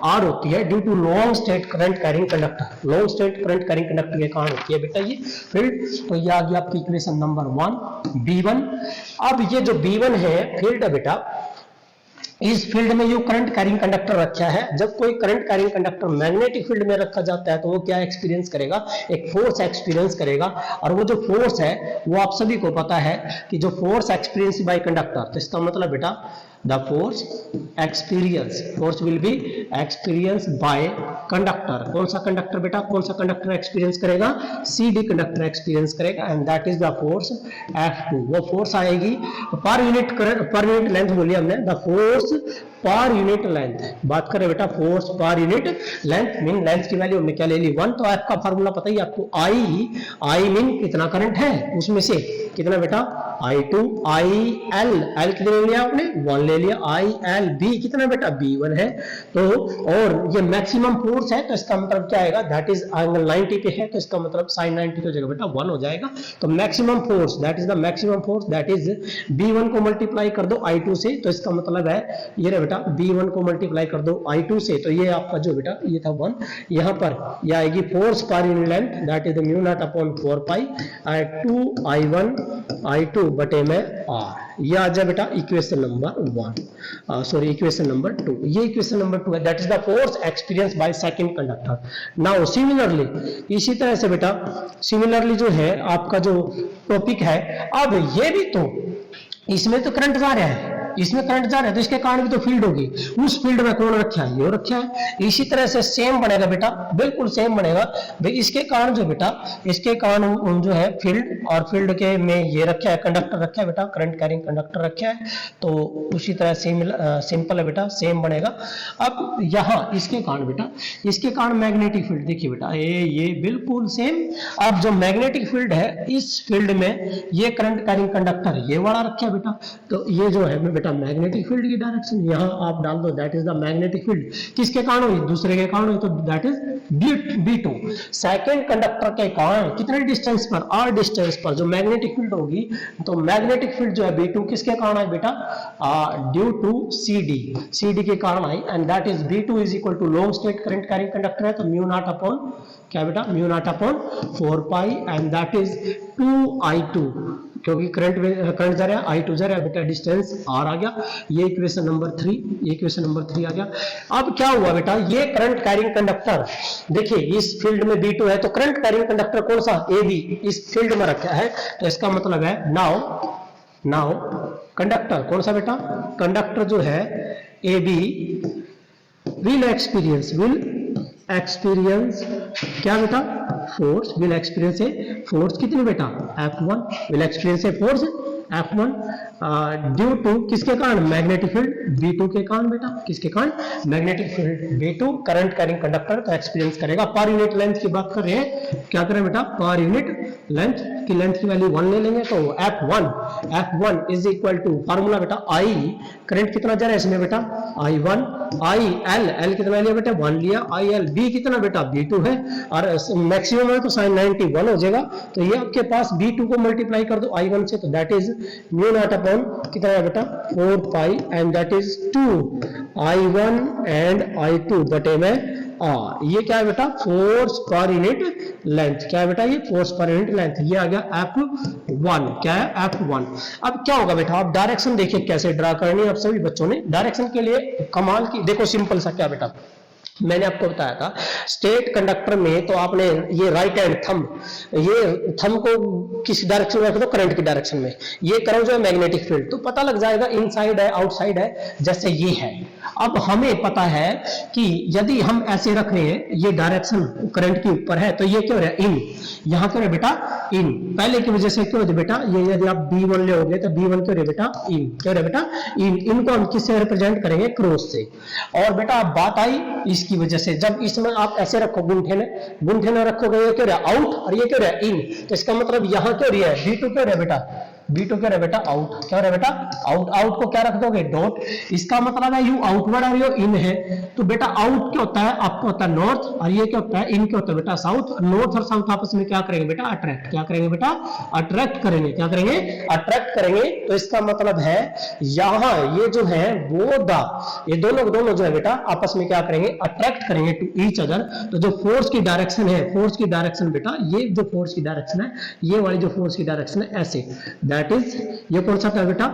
Speaker 1: R होती है due to long straight current carrying conductor, long straight current carrying conductor के कारण होती है बेटा ये फील्ड। तो ये आ गया आपकी इक्वेशन नंबर 1 B1। अब ये जो B1 है फील्ड है बेटा, इस फील्ड में जो करंट कैरिंग कंडक्टर रखा है, जब कोई current carrying conductor magnetic field में रखा जाता है तो वो क्या एक्सपीरियंस करेगा, एक फोर्स एक्सपीरियंस करेगा। और वो जो फोर्स है वो आप सभी को पता है कि जो फोर्स एक्सपीरियंस बाय कंडक्टर, तो इसका मतलब बेटा the force will be experienced by conductor। कौन सा कंडक्टर बेटा, कौन सा कंडक्टर एक्सपीरियंस करेगा, CD कंडक्टर एक्सपीरियंस करेगा and that is the force F2। वो फोर्स आएगी पर यूनिट करंट, पर यूनिट लेंथ बोली हमने, द फोर्स पर यूनिट लेंथ, बात करें बेटा फोर्स पर यूनिट लेंथ, मीन लेंथ की वैल्यू हमने क्या ले ली 1। तो F का फार्मूला पता ही आपको, I मीन कितना करंट है उसमें से कितना बेटा I2, IL, L कितने ले लिया आपने 1 ले लिया, IL, B कितना बेटा B1 है। तो और ये मैक्सिमम फोर्स है तो इसका मतलब क्या आएगा, दैट इज एंगल 90 पे है तो इसका मतलब sin 90 की जगह बेटा 1 हो जाएगा। तो maximum force, that is the maximum force, that is B1 को मल्टीप्लाई कर दो I2 से, तो इसका मतलब है ये रहा बेटा B1 को मल्टीप्लाई कर दो I2 से, तो ये आपका जो बेटा ये था 1, यहाँ पर ये आएगी फोर्स पर unit length, that is mu not upon 4 pi 2I1 I2 बटे में R। ये आ जाए बेटा equation number 1, sorry equation number 2। ये इक्वेशन नंबर 2 है, that is the force experience by second conductor. Now similarly, इसी तरह से बेटा सिमिलरली जो है आपका जो टॉपिक है, अब ये भी तो इसमें तो करंट जा रहा है, इसमें करंट जा रहा है तो इसके कारण भी तो फील्ड होगी, उस फील्ड में कौन रखा है, ये रखा है। इसी तरह से सेम बनेगा बेटा, बिल्कुल सेम बनेगा भाई, इसके कारण जो बेटा, इसके कारण जो है फील्ड, और फील्ड के में ये रखा है कंडक्टर रखा है बेटा, करंट कैरिंग कंडक्टर रखा है, तो उसी तरह सिंपल है बेटा, सेम बनेगा। अब यहाँ इसके कारण बेटा, इसके कारण मैग्नेटिक फील्ड देखिए बेटा ये बिल्कुल सेम। अब जो मैग्नेटिक फील्ड है इस फील्ड में ये करंट कैरिंग कंडक्टर ये वाला रखा है बेटा, तो ये जो है बेटा मैग्नेटिक फील्ड की डायरेक्शन यहाँ आप डाल दो, that is the magnetic field. किसके कारण हुई, दूसरे के कारण हुई, तो that is B2। Second conductor के कारण कितने डिस्टेंस पर, R डिस्टेंस पर जो मैग्नेटिक फील्ड होगी, तो मैग्नेटिक फील्ड जो है B2 किसके कारण है बेटा, ड्यू टू CD के कारण I, and that is B2 is equal to long straight current carrying conductor है तो म्यू नॉट अपॉन क्या बेटा, mu not upon 4 pi and that is 2I2, क्योंकि करंट जा रहा है, I2 जा रहा है बेटा, डिस्टेंस R आ गया। ये इक्वेशन नंबर 3, ये इक्वेशन नंबर 3 आ गया। अब क्या हुआ बेटा, ये करंट कैरिंग कंडक्टर देखिए इस फील्ड में B2 है, तो करंट कैरिंग कंडक्टर कौन सा, AB इस फील्ड में रखा है, तो इसका मतलब है नाउ कंडक्टर कौन सा बेटा, कंडक्टर जो है AB विल एक्सपीरियंस क्या बेटा, force, will experience a force कितनी बेटा F1, will experience a force F1 due to किसके कारण, मैग्नेटिक फील्ड B2 के कारण बेटा, किसके कारण, magnetic field B2 current carrying conductor तो एक्सपीरियंस करेगा। पर यूनिट लेंथ की बात कर रहे हैं, क्या करें बेटा, पर यूनिट लेंथ की वैल्यू 1 ले लेंगे, तो F1 is equal to formula बेटा I, करंट कितना जा रहा है इसमें बेटा I1, IL कितना लिया बेटा 1 लिया, IL B कितना बेटा B2 है, और मैक्सिमम है तो sin 90 1 हो जाएगा, तो ये आपके पास B2 को मल्टीप्लाई कर दो I1 से, तो that is mu not upon कितना है बेटा 4 pi and that is 2I1 and I2 बटे में ये क्या है बेटा, फोर्स पर यूनिट लेंथ, क्या है बेटा ये फोर्स पर यूनिट लेंथ, ये आ गया F1, क्या है F1। अब क्या होगा बेटा, आप डायरेक्शन देखिए कैसे ड्रा करनी है, आप सभी बच्चों ने डायरेक्शन के लिए कमाल की, देखो सिंपल सा क्या बेटा, मैंने आपको बताया था स्टेट कंडक्टर में, तो आपने ये राइट हैंड थंब, ये थंब को किस डायरेक्शन में रख दो, करंट की डायरेक्शन में, ये करो जो है मैग्नेटिक फील्ड, तो पता लग जाएगा इनसाइड है आउटसाइड है, जैसे ये है। अब हमें पता है कि यदि हम ऐसे रख रहे हैं, ये डायरेक्शन करंट के ऊपर है, तो ये क्यों रहा इन, यहाँ क्यों रहा बेटा इन, पहले की वजह से क्यों रहा बेटा ये, यदि आप B1 लोगे तो B1 क्यों रहा बेटा इन, क्यों रहा बेटा इन, इनको हम किससे रिप्रेजेंट करेंगे, क्रॉस से। और बेटा अब बात आई इसकी वजह से, जब इसमें आप ऐसे रखो गुंठे में रखोगे, ये क्यों रहा आउट और ये क्यों रहा इन, तो इसका मतलब यहाँ क्यों रहा है B2 क्यों रहा बेटा, B2 क्या रहा बेटा आउट, क्या रहा बेटा आउट, आउट को क्या रख दोगे डॉट, इसका मतलब है यू आउटवर्ड और यू इन है, तो बेटा आउट क्या होता है, आपको होता है नॉर्थ, और ये क्या होता है इन, क्या होता है बेटा साउथ। नॉर्थ और साउथ आपस में क्या करेंगे बेटा अट्रैक्ट, क्या करेंगे बेटा अट्रैक्ट करेंगे, क्या करेंगे अट्रैक्ट करेंगे, तो इसका मतलब है यहाँ ये जो है वो ये दोनों जो है बेटा आपस में क्या करेंगे अट्रैक्ट करेंगे टू ईच अदर। तो जो फोर्स की डायरेक्शन है, फोर्स की डायरेक्शन बेटा, ये जो फोर्स की डायरेक्शन है, ये वाली जो फोर्स की डायरेक्शन है ऐसे, दैट इज, ये कौन सा था बेटा,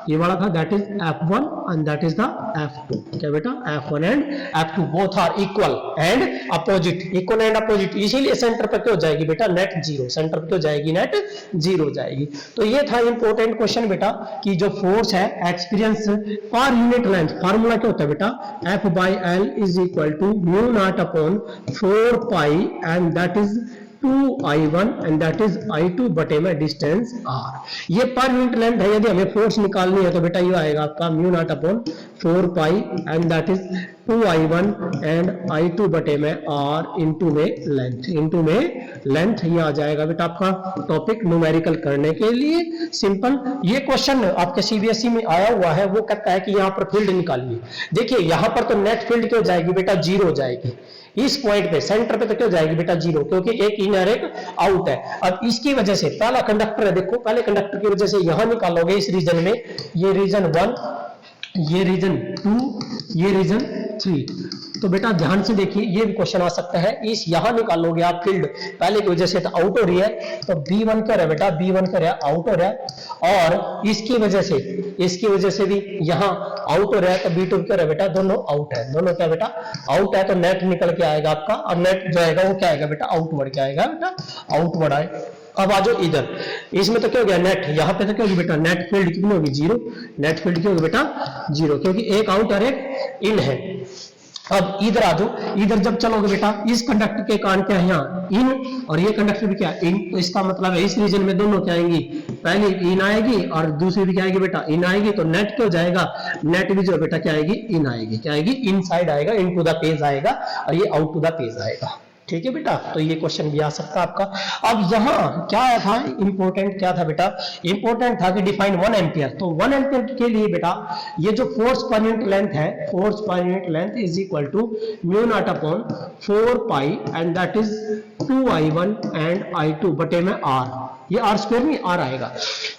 Speaker 1: ये वाला था, that is F1 and that is the F2, क्या बेटा F1 and F2 both are equal and opposite, equal and opposite, इसीलिए सेंटर पर क्यों जाएगी बेटा नेट जीरो, सेंटर पर क्यों जाएगी नेट जीरो जाएगी। तो ये था इंपॉर्टेंट क्वेश्चन बेटा कि जो फोर्स है एक्सपीरियंस पर यूनिट लेंथ, फार्मूला क्या होता है बेटा F/L is equal to mu not upon 4 pi and that is 2I1 and that is I2 बटे में डिस्टेंस R। ये पर यूनिट लेंथ है, यदि हमें फोर्स निकालनी है तो बेटा ये आएगा आपका mu not upon 4 pi and that is 2I1 and I2 बटे में R इनटू में लेंथ, ये आ जाएगा बेटा आपका टॉपिक न्यूमेरिकल करने के लिए सिंपल। ये क्वेश्चन आपके CBSE में आया हुआ है, वो कहता है कि यहाँ पर फील्ड निकालिए। देखिए यहाँ पर तो नेट फील्ड क्यों जाएगी बेटा जीरो जाएगी, इस पॉइंट पे सेंटर पे तो क्यों जाएगी बेटा जीरो, क्योंकि एक इन और एक आउट है। अब इसकी वजह से पहला कंडक्टर है, देखो पहले कंडक्टर की वजह से यहां निकालोगे इस रीजन में, ये रीजन 1, ये रीजन 2, ये रीजन 3, तो बेटा ध्यान से देखिए ये भी क्वेश्चन आ सकता है, इस यहां निकालोगे आप फील्ड, पहले की वजह से तो आउट हो रही है, तो B1 क्या रहा बेटा B1 क्या रहा आउट हो रहा है, और इसकी वजह से भी यहां आउट हो रहा है, तो B2 क्या रहा बेटा दोनों आउट है, दोनों क्या बेटा आउट है, तो नेट निकल के आएगा आपका, और नेट जो आएगा वो क्या आएगा बेटा आउटवर्ड, क्या आएगा बेटा आउटवर्ड आए। अब आ जाओ इधर, इसमें तो क्या हो गया नेट, यहाँ पे तो क्या होगी बेटा नेट फील्ड कितनी होगी जीरो, नेट फील्ड क्या होगी बेटा जीरो, क्योंकि एक आउट और एक इन है। अब इधर आ जाओ, इधर जब चलोगे बेटा इस कंडक्टर के कारण क्या है यहाँ इन, और ये कंडक्टर भी क्या इन, तो इसका मतलब है इस रीजन में दोनों क्या आएंगी, पहली इन आएगी और दूसरी भी क्या आएगी बेटा इन आएगी, तो नेट क्यों जाएगा, नेट भी जो बेटा क्या आएगी इन आएगी, क्या आएगी इन साइड आएगा, इन टू द पेज आएगा, और ये आउट टू द पेज आएगा। ठीक है बेटा, तो ये क्वेश्चन भी आ सकता है आपका। अब यहाँ क्या आया था इंपॉर्टेंट, क्या था बेटा इंपॉर्टेंट था कि डिफाइन 1 एम्पियर, तो 1 एम्पियर के लिए बेटा ये जो फोर्स पर यूनिट लेंथ है, फोर्स पर unit length is equal to mu not upon 4 pi and that is 2I1 and I2 बटे में R, ये R स्क्वायर में R आएगा।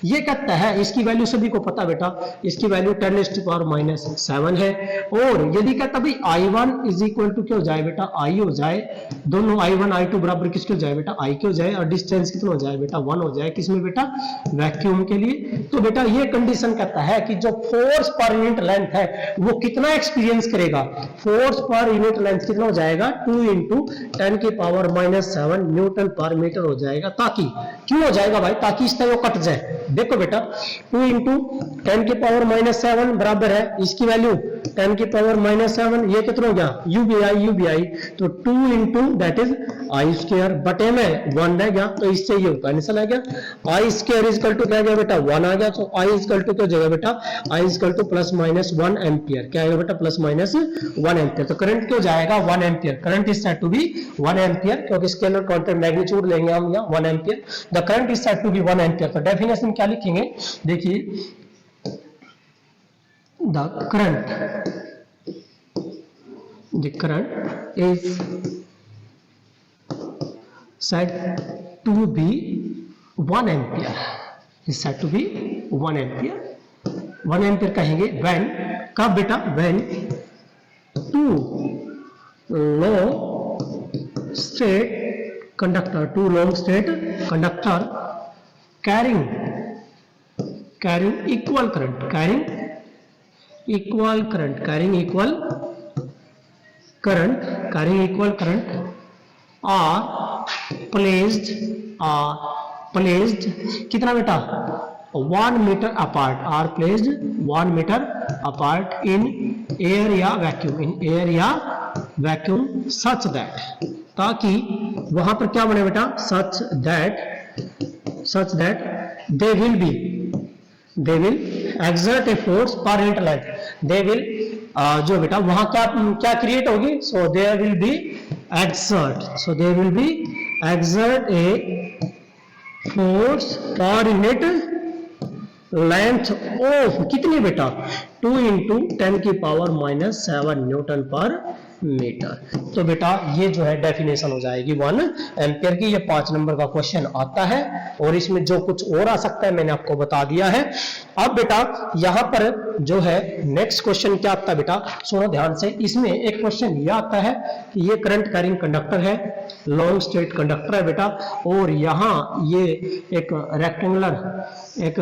Speaker 1: ये कहता है इसकी वैल्यू सभी को पता बेटा, इसकी वैल्यू 10⁻⁷ है, और यदि कहता भाई I1 इज इक्वल टू क्या हो जाए बेटा I हो जाए, दोनों I1 I2 बराबर किसके हो जाए बेटा I के हो जाए, और डिस्टेंस कितना हो जाए बेटा 1 हो जाए, किसमें बेटा वैक्यूम के लिए। तो बेटा ये कंडीशन कहता है कि जो फोर्स पर यूनिट लेंथ है वो कितना एक्सपीरियंस करेगा, फोर्स पर यूनिट लेंथ कितना हो जाएगा 2 × 10⁻⁷ न्यूटन पर मीटर हो जाएगा। ताकि क्यों हो जाएगा भाई, ताकि इस तरह वो कट जाए। देखो बेटा 2 × 10⁻⁷ बराबर है इसकी वैल्यू 10⁻⁷, ये कितना हो गया UBI, तो 2 × दैट इज I स्क्वायर बटे में 1 रह गया, तो इससे ये कैंसिल आ गया, I square is equal to क्या गया बेटा 1 आ गया, तो I इज इक्वल टू क्या हो जाएगा बेटा I is equal to ±1 ampere, क्या आएगा बेटा ±1 एम्पियर। तो करंट क्यों जाएगा 1 ampere, current is said to be 1 ampere, क्योंकि स्केलर क्वांटम मैग्नीट्यूड लेंगे हम यहाँ 1 ampere, the current is said to be 1 ampere. तो डेफिनेशन क्या लिखेंगे, देखिए the current is said to be 1 ampere, is said to be 1 ampere, 1 ampere कहेंगे when, कब बेटा when two long straight conductor carrying equal current, carrying equal current carrying equal current are placed कितना बेटा 1 metre apart, are placed 1 metre apart in air या vacuum such that, ताकि वहां पर क्या बने बेटा such that they will exert a force per unit length, they will जो बेटा वहां क्या क्रिएट होगी, so there will be exert a force per unit length of कितनी बेटा 2 into 10 की पावर -7 न्यूटन पर मीटर। तो बेटा ये जो है डेफिनेशन हो जाएगी 1 एम्पियर की। ये 5 नंबर का क्वेश्चन आता है और इसमें जो कुछ और आ सकता है मैंने आपको बता दिया है। अब बेटा यहां पर जो है नेक्स्ट क्वेश्चन क्या आता है बेटा, सुनो ध्यान से। इसमें एक क्वेश्चन यह आता है कि ये करंट कैरिंग कंडक्टर है, लॉन्ग स्ट्रेट कंडक्टर है बेटा, और यहाँ ये एक रेक्टेंगुलर एक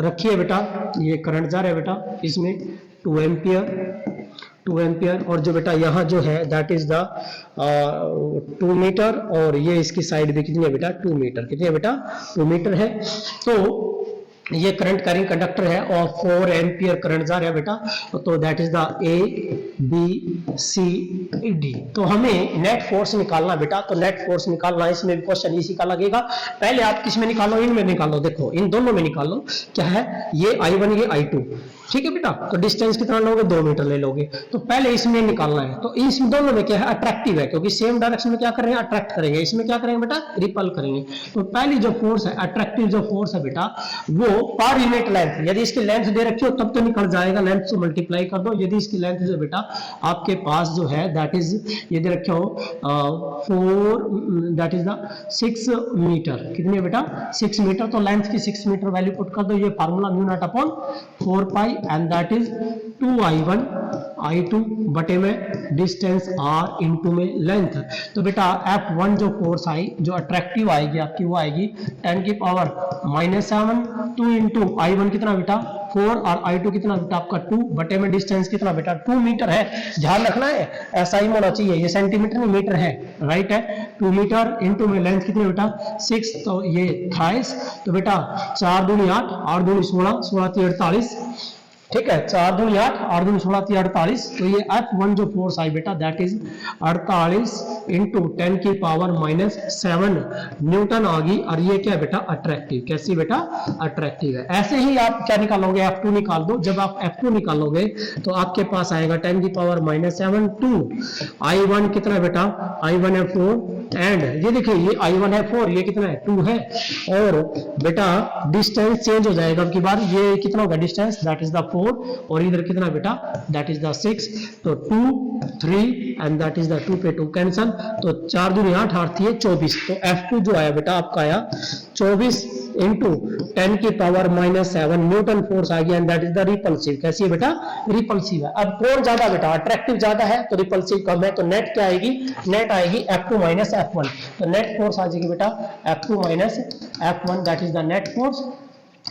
Speaker 1: रखी है बेटा, ये करंट जा रहा है बेटा इसमें 2 एम्पियर और जो बेटा यहाँ जो है दैट इज द 2 मीटर और ये इसकी साइड भी कितनी है बेटा 2 मीटर, कितनी है बेटा 2 मीटर है। तो ये करंट कैरिंग कंडक्टर है और 4 एम्पियर करंट जा रहा है बेटा, तो दैट इज द ABCD। तो हमें नेट फोर्स निकालना बेटा, तो नेट फोर्स निकालना इसमें भी क्वेश्चन इसी का लगेगा। पहले आप किसमें निकालो, इनमें निकालो, देखो इन दोनों में निकालो क्या है, ये I1 ये I2, ठीक है बेटा। तो डिस्टेंस कितना लोगे 2 मीटर ले लोगे, तो पहले इसमें निकालना है। तो इस दोनों में क्या है अट्रैक्टिव है, क्योंकि सेम डायरेक्शन में क्या करेंगे अट्रैक्ट करेंगे, इसमें क्या करेंगे बेटा रिपल करेंगे। तो पहली जो फोर्स है अट्रैक्टिव जो फोर्स है बेटा वो पर यूनिट लेंथ, यदि इसकी लेंथ दे रखी हो तब तो निकल जाएगा, लेंथ से मल्टीप्लाई कर दो। यदि इसकी लेंथ जो बेटा आपके पास जो है दैट इज ये दे रखे हो 4 दैट इज द 6 मीटर, कितनी है बेटा 6 मीटर, तो लेंथ की 6 मीटर वैल्यू पुट कर दो। ये formula mu naught upon 4 pi and that is 2I1 I2 बटे में डिस्टेंस r इनटू में लेंथ। तो बेटा F1 जो फोर्स आई जो अट्रैक्टिव आएगी आपकी वो आएगी 10 की पावर -7, 2 इंटू I1 कितना बेटा 4 और I2 कितना बेटा आपका 2 बटे में डिस्टेंस कितना बेटा 2 मीटर है। ध्यान रखना है ऐसा ही होना चाहिए, ये सेंटीमीटर नहीं मीटर है, राइट है। 2 मीटर इंटू में लेंथ कितनी बेटा 6, तो ये 28, तो बेटा 4 दूनी 8, 8 दूनी 16, 16 × 48, ठीक है 4 दूनी 8, 8 दूनी 16 × 48। तो ये F1 जो फोर्स आई बेटा दैट इज 48 इंटू 10 की पावर -7 न्यूटन आ गई। और ये क्या बेटा अट्रैक्टिव, कैसी बेटा अट्रैक्टिव है। ऐसे ही आप क्या निकालोगे F2 निकाल दो। जब आप F2 निकालोगे तो आपके पास आएगा 10 की पावर -7 2 I1 कितना बेटा I1 है 4 एंड ये देखिए ये I1 है 4, ये कितना है 2 है, और बेटा डिस्टेंस चेंज हो जाएगा अब की बार, ये कितना होगा डिस्टेंस दैट इज द 4 और इधर कितना बेटा दैट इज द 6, तो 2 3 एंड दैट इज द 2 पे 2 कैंसल, तो 4 दूनी 8, 8 थी 24। तो F2 जो आया बेटा आपका आया 24 इंटू 10 की पावर -7 न्यूटन फोर्स आ गया and that is the repulsive. कैसी है बेटा रिपल्सिव है। अब कौन ज्यादा बेटा अट्रैक्टिव ज्यादा है तो रिपल्सिव कम है, तो नेट क्या आएगी, नेट आएगी F2 - F1, तो नेट फोर्स आ जाएगी बेटा F2 - F1 that is the net force,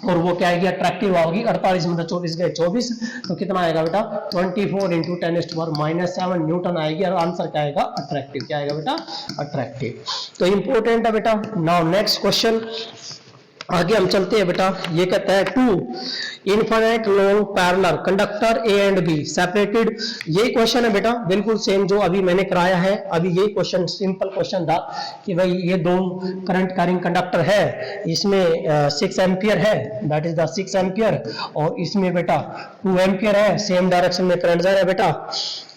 Speaker 1: और वो क्या आएगी अट्रैक्टिव होगी 48 में 24 गए 24, तो कितना आएगा बेटा 24 इंटू 10⁻⁷ न्यूटन आएगी और आंसर क्या आएगा अट्रैक्टिव, क्या आएगा बेटा अट्रैक्टिव। तो इंपॉर्टेंट है बेटा। नाउ नेक्स्ट क्वेश्चन आगे हम चलते हैं बेटा। ये कहता है 2 infinite long parallel conductor A and be separated. ये क्वेश्चन है बेटा बिल्कुल सेम जो अभी मैंने कराया है। अभी ये क्वेश्चन सिंपल क्वेश्चन था कि भाई ये 2 करंट कैरिंग कंडक्टर है, इसमें 6 एम्पियर है दैट इज द 6 एम्पियर और इसमें बेटा 2 एम्पियर है, सेम डायरेक्शन में करंट जा रहा है बेटा,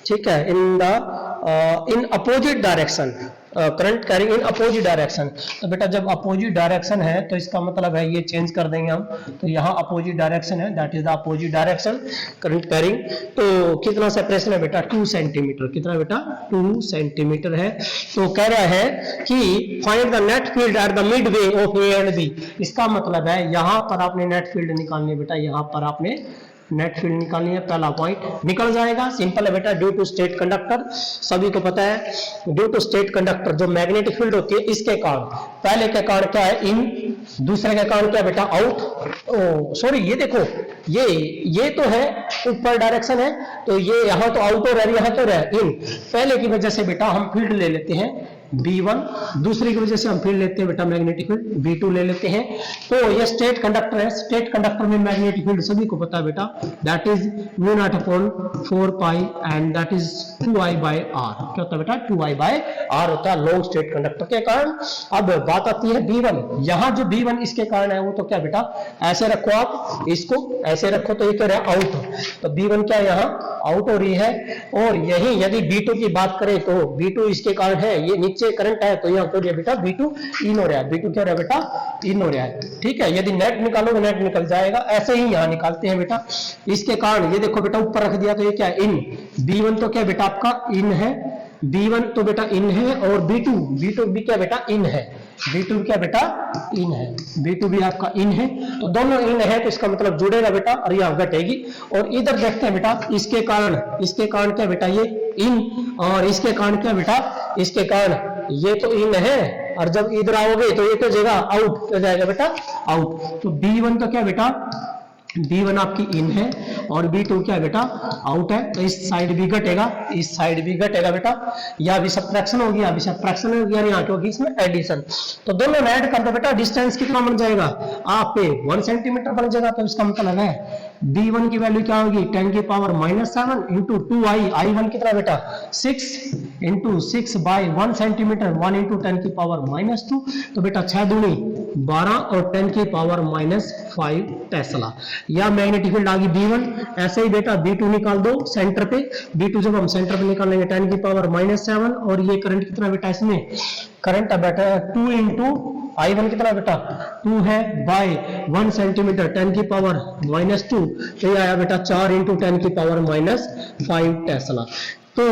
Speaker 1: ठीक है, in opposite direction current carrying in opposite direction. तो बेटा जब अपोजिट डायरेक्शन है तो इसका मतलब है ये चेंज कर देंगे हम, तो यहाँ अपोजिट डायरेक्शन है that is the opposite direction current carrying. तो कितना सेपरेशन है बेटा 2 सेंटीमीटर, कितना बेटा 2 सेंटीमीटर है। तो कह रहा है कि find the net field at the midway of A and B. इसका मतलब है यहाँ पर आपने नेट फील्ड निकालनी है बेटा, यहाँ पर आपने नेट फील्ड निकालनी है, पहला पॉइंट निकल जाएगा, सिंपल है बेटा। ड्यू टू स्टेट कंडक्टर सभी को पता है, ड्यू टू स्टेट कंडक्टर जो मैग्नेटिक फील्ड होती है इसके कारण, पहले के कारण क्या है इन दूसरे का कारण क्या बेटा आउट, सॉरी ये देखो ये तो है ऊपर डायरेक्शन है, तो ये यहाँ तो आउट हो रहा है, यहाँ तो रहा इन। पहले की वजह से बेटा हम फील्ड ले लेते हैं B1, दूसरे की वजह से हम फील्ड लेते हैं बेटा मैग्नेटिक फील्ड B2 ले लेते हैं। तो ये स्टेट कंडक्टर है, स्टेट कंडक्टर में मैग्नेटिक फील्ड सभी को पता है बेटा, that is μ0/4 pi and that is 2I/r। क्या होता है बेटा 2I/r होता है लॉन्ग स्टेट कंडक्टर के कारण। अब बात आती है B1, यहाँ जो B1 इसके कारण है वो तो क्या बेटा, ऐसे रखो आप इसको, ऐसे रखो तो ये क्या रहा है आउट, तो B1 क्या यहाँ आउट हो रही है। और यही यदि B2 की बात करें तो B2 इसके कारण है, ये नीचे करंट है तो यहाँ क्या बेटा B2 इन हो रहा है, B2 क्या हो रहा है बेटा इन हो रहा है, ठीक है। यदि नेट निकालोगे नेट निकल जाएगा, ऐसे ही यहाँ निकालते हैं बेटा इसके कारण। ये देखो बेटा ऊपर रख दिया तो ये क्या है इन, B1 तो क्या बेटा आपका इन है, B1 तो बेटा इन है, और B2 भी क्या बेटा इन है, B2 क्या बेटा इन है, B2 भी आपका इन है, तो दोनों इन है तो इसका मतलब जुड़ेगा बेटा और यहाँ घटेगी। और इधर देखते हैं बेटा इसके कारण क्या बेटा ये इन, और इसके कारण क्या बेटा, इसके कारण ये तो इन है, और जब इधर आओगे तो ये क्या जाएगा आउट, हो जाएगा बेटा आउट। तो B1 तो क्या बेटा B1 आपकी इन है और B2 क्या बेटा आउट है, तो इस साइड भी घटेगा, इस साइड भी घटेगा बेटा, या भी सब्ट्रैक्शन होगी, या भी सब्ट्रैक्शन होगी, यानी यहाँ होगी इसमें एडिशन। तो दोनों में ऐड कर दो बेटा, डिस्टेंस कितना बन जाएगा आप पे 1 सेंटीमीटर बन जाएगा। तो इसका मतलब है B1 की वैल्यू क्या होगी 10⁻⁷ इंटू 2I, I1 कितना बेटा 6 इंटू 6/1 सेंटीमीटर, 1 इंटू 10⁻⁻², तो बेटा 6 दूनी 12 और 10⁻⁵ टेस्ला, या मैग्नेटिक फील्ड आ गई B1। ऐसे ही बेटा B2 निकाल दो सेंटर पे, B2 जब हम सेंटर पे निकालेंगे 10⁻⁷, और ये करंट कितना बेटा इसमें करंट है बेटा 2 इंटू I1 कितना बेटा 2 है बाय 1 सेंटीमीटर 10⁻⁻², तो ये आया बेटा 4 इंटू 10⁻⁵ टेस्ला। तो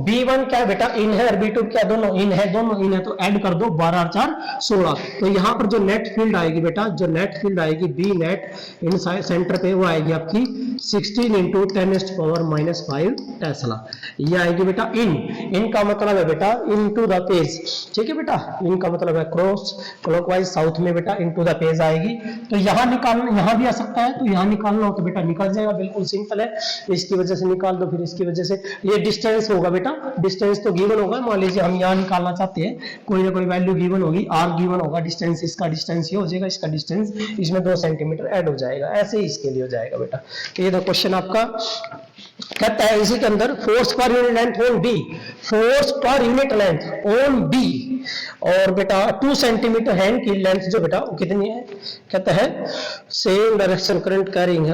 Speaker 1: B1 क्या बेटा इन है और B2 क्या दोनों इन है, तो ऐड कर दो 12 और 4 16। तो यहाँ पर जो नेट फील्ड आएगी बेटा, जो नेट फील्ड आएगी B नेट इन सेंटर पे वो आएगी आपकी 16 इंटू 10⁻⁵ टेस्ला, ये आएगी बेटा इन का मतलब है बेटा इन टू द पेज, ठीक है बेटा, इन का मतलब है क्रॉस क्लॉकवाइज साउथ में बेटा इन टू द पेज आएगी। तो यहाँ निकालना, यहाँ भी आ सकता है, तो यहाँ निकालना हो तो बेटा निकल जाएगा, बिल्कुल सिंपल है, इसकी वजह से निकाल दो, फिर इसकी वजह से ये डिस्टेंस होगा बेटा, डिस्टेंस तो गिवन होगा, मान लीजिए हम यहाँ निकालना चाहते हैं, कोई ना कोई वैल्यू गिवन होगी, r गिवन होगा, डिस्टेंस इसका डिस्टेंस ये हो जाएगा, इसका डिस्टेंस इसमें 2 सेंटीमीटर ऐड हो जाएगा, ऐसे ही इसके लिए हो जाएगा बेटा। तो ये तो क्वेश्चन आपका कहता है इसी के अंदर फोर्स पर unit length on B, force पर यूनिट लेंथ ऑन बी, और बेटा 2 सेंटीमीटर हैंड की लेंथ जो बेटा वो कितनी है, कहता है same direction current carrying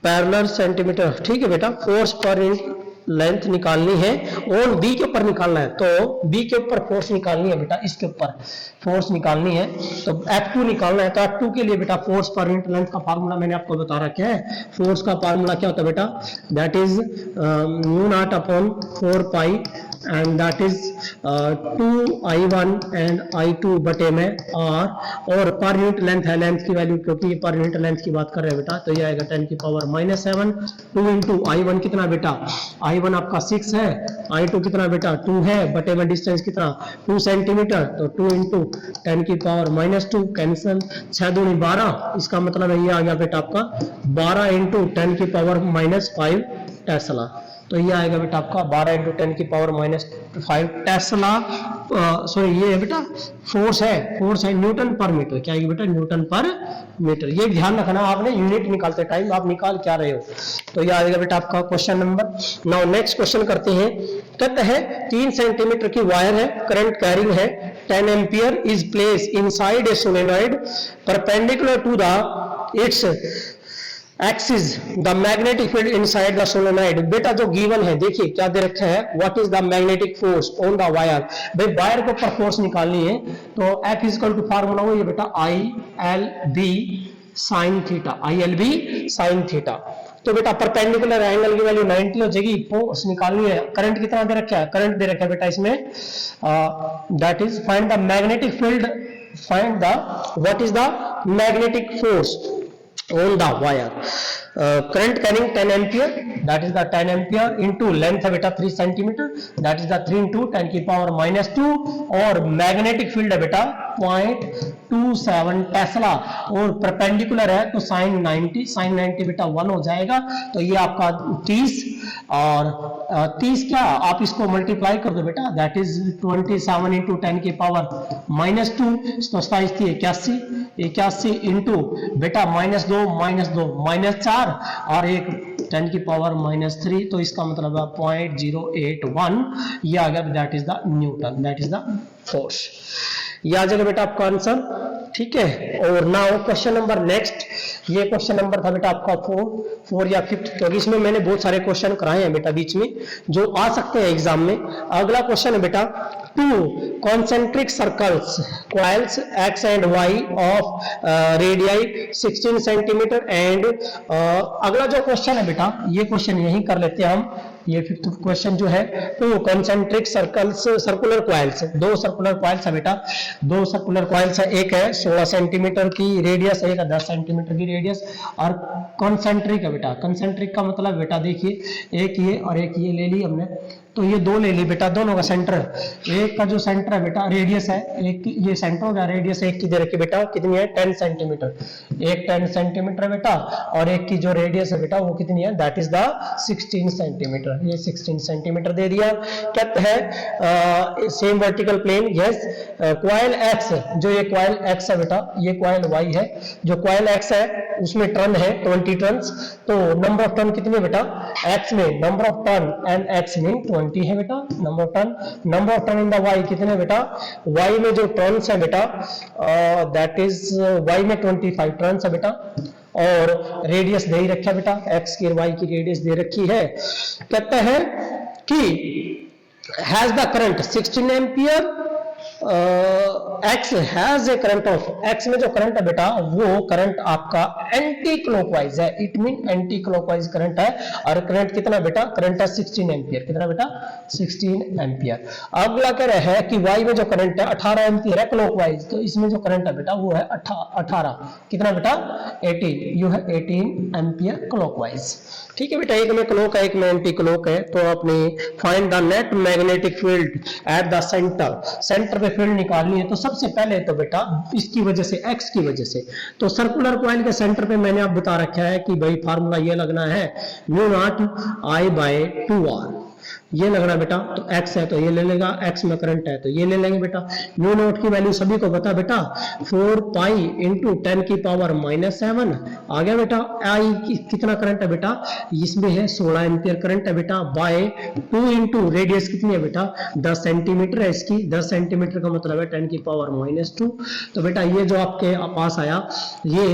Speaker 1: parallel centimetre, ठीक है बेटा। फोर्स पर यूनिट लेंथ निकालनी है, ऑन बी के ऊपर निकालना है, तो बी के ऊपर फोर्स निकालनी है बेटा, इसके ऊपर फोर्स निकालनी है, तो F2 निकालना है। तो F2 के लिए बेटा फोर्स पर यूनिट लेंथ का फार्मूला मैंने आपको बता रखा है, फोर्स का फार्मूला क्या होता है बेटा, that is μ0/4 pi and that is 2I1 and I2 बटे में R, और पर यूनिट लेंथ है, लेंथ की वैल्यू क्योंकि ये पर यूनिट लेंथ की बात कर रहे हैं बेटा, तो ये आएगा 10⁻⁷, 2 इंटू I1 कितना बेटा, I1 आपका 6 है, I2 कितना बेटा 2 है, बटे में डिस्टेंस कितना 2 सेंटीमीटर, तो 2 इंटू 10⁻⁻², कैंसिल, 6 दूनी 12, इसका मतलब है ये आ गया बेटा आपका 12 इंटू 10⁻⁵ टेस्ला, तो ये आएगा बेटा आपका 12 इंटू 10⁻⁵ टेस्ला। सॉरी ये है बेटा फोर्स है न्यूटन पर मीटर, क्या है बेटा न्यूटन पर मीटर, ये ध्यान रखना आपने यूनिट निकालते टाइम आप निकाल क्या रहे हो। तो ये आएगा बेटा आपका question number. Now next question करते हैं, कहते हैं 3 सेंटीमीटर की वायर है, करंट कैरिंग है 10 ampere, is place inside a solenoid perpendicular to the its axis the magnetic field inside the solenoid. बेटा जो गिवन है देखिए क्या दे रखा है, what is the magnetic force on the wire, भाई वायर के ऊपर फोर्स निकालनी है, तो F इक्वल टू फार्मूला वो ये बेटा ILB sin theta, ILB sin theta. तो बेटा परपेंडिकुलर एंगल की वैल्यू 90 हो जाएगी, फोर्स निकालनी है, करंट कितना दे रखा है, करंट दे रखा है बेटा इसमें, that is find the magnetic field, find the what is the magnetic force on the wire. Current carrying 10 ampere, that is the 10 ampere into length है बेटा 3 centimetre, that is the 3 into 10 की power -2, और magnetic field है बेटा 0.27 Tesla, और perpendicular है तो sin 90 बेटा 1 हो जाएगा, तो ये आपका 30, और 30 क्या आप इसको मल्टीप्लाई कर दो बेटा, दैट इज 27 इंटू 10 की पावर -2, तो 81 इंटू बेटा -2 -4 और एक 10 की पावर -3, तो इसका मतलब है 0.081, ये आ गया, that is the Newton, that is the force. ये आ जाएगा बेटा आपका आंसर, ठीक है। और नाउ क्वेश्चन नंबर नेक्स्ट, ये क्वेश्चन नंबर था बेटा आपका 4 या 5, क्योंकि इसमें मैंने बहुत सारे क्वेश्चन कराए हैं बेटा बीच में जो आ सकते हैं एग्जाम में। अगला क्वेश्चन है बेटा 2 concentric circles coils x and y of radii 16 centimetre and अगला जो क्वेश्चन है बेटा, ये क्वेश्चन यही कर लेते हैं हम। ये फिफ्थ क्वेश्चन जो है, तो concentric circles circular coils, 2 circular coils है बेटा, 2 सर्कुलर कॉइल्स है, एक है 16 सेंटीमीटर की रेडियस, एक है 10 सेंटीमीटर की रेडियस, और कॉन्सेंट्रिक है बेटा। कॉन्सेंट्रिक का मतलब बेटा देखिए, एक ये और एक ये ले ली हमने, तो ये 2 ले ली बेटा, दोनों का सेंटर, एक का जो सेंटर है बेटा रेडियस है, एक ये सेंटर हो गया, रेडियस एक की दे रखी बेटा कितनी है 10 सेंटीमीटर, एक 10 सेंटीमीटर बेटा, और एक की जो रेडियस है बेटा वो कितनी है, दैट इज द 16 सेंटीमीटर, ये 16 सेंटीमीटर दे दिया। कहते हैं same vertical plane, yes, coil x, जो ये कॉइल एक्स है बेटा, ये कॉइल वाई है, जो कॉइल एक्स है उसमें टर्न है 20 टर्न्स, तो नंबर ऑफ टर्न कितने बेटा, एक्स में number of turn and x में 20 है बेटा, number of turn in the y कितने बेटा, वाई में जो टर्न्स है बेटा, दैट इज वाई में 25 टर्न्स है बेटा, और रेडियस दे ही रखा बेटा, एक्स की वाई की रेडियस दे रखी है। कहते हैं कि has the current 16 ampere, x has a current of, x में जो करंट है बेटा वो करंट आपका एंटी क्लॉकवाइज है, it mean anti clockwise current है, और करंट कितना बेटा, करंट है 16 एम्पियर, कितना बेटा 16 एम्पियर। अगला कह रहा है कि वाई में जो करंट है 18 एम्पियर है क्लॉकवाइज, तो इसमें जो करंट है बेटा वो है 18, कितना बेटा 18, यू है 18 एम्पियर क्लॉकवाइज, ठीक है बेटा। एक में क्लॉक है, एक में एंटी क्लॉक है, तो अपने find the net magnetic field at the centre, centre पे फील्ड निकालनी है, तो सबसे पहले तो बेटा इसकी वजह से, एक्स की वजह से, तो सर्कुलर कॉइल के सेंटर पे मैंने आप बता रखा है कि भाई फार्मूला ये लगना है μ0I/2R, ये लगना बेटा, तो x है तो ये ले लेगा, x में करंट है तो ये ले लेंगे बेटा। म्यू नॉट की वैल्यू सभी को बता बेटा 4 पाई इंटू 10 की पावर -7 आ गया बेटा। आई कितना करंट है बेटा, इसमें है 16 एम्पियर करंट है बेटा, बाय 2 इंटू रेडियस कितनी है बेटा 10 सेंटीमीटर है इसकी, 10 सेंटीमीटर का मतलब है 10 की पावर -2, तो बेटा ये जो आपके पास आया ये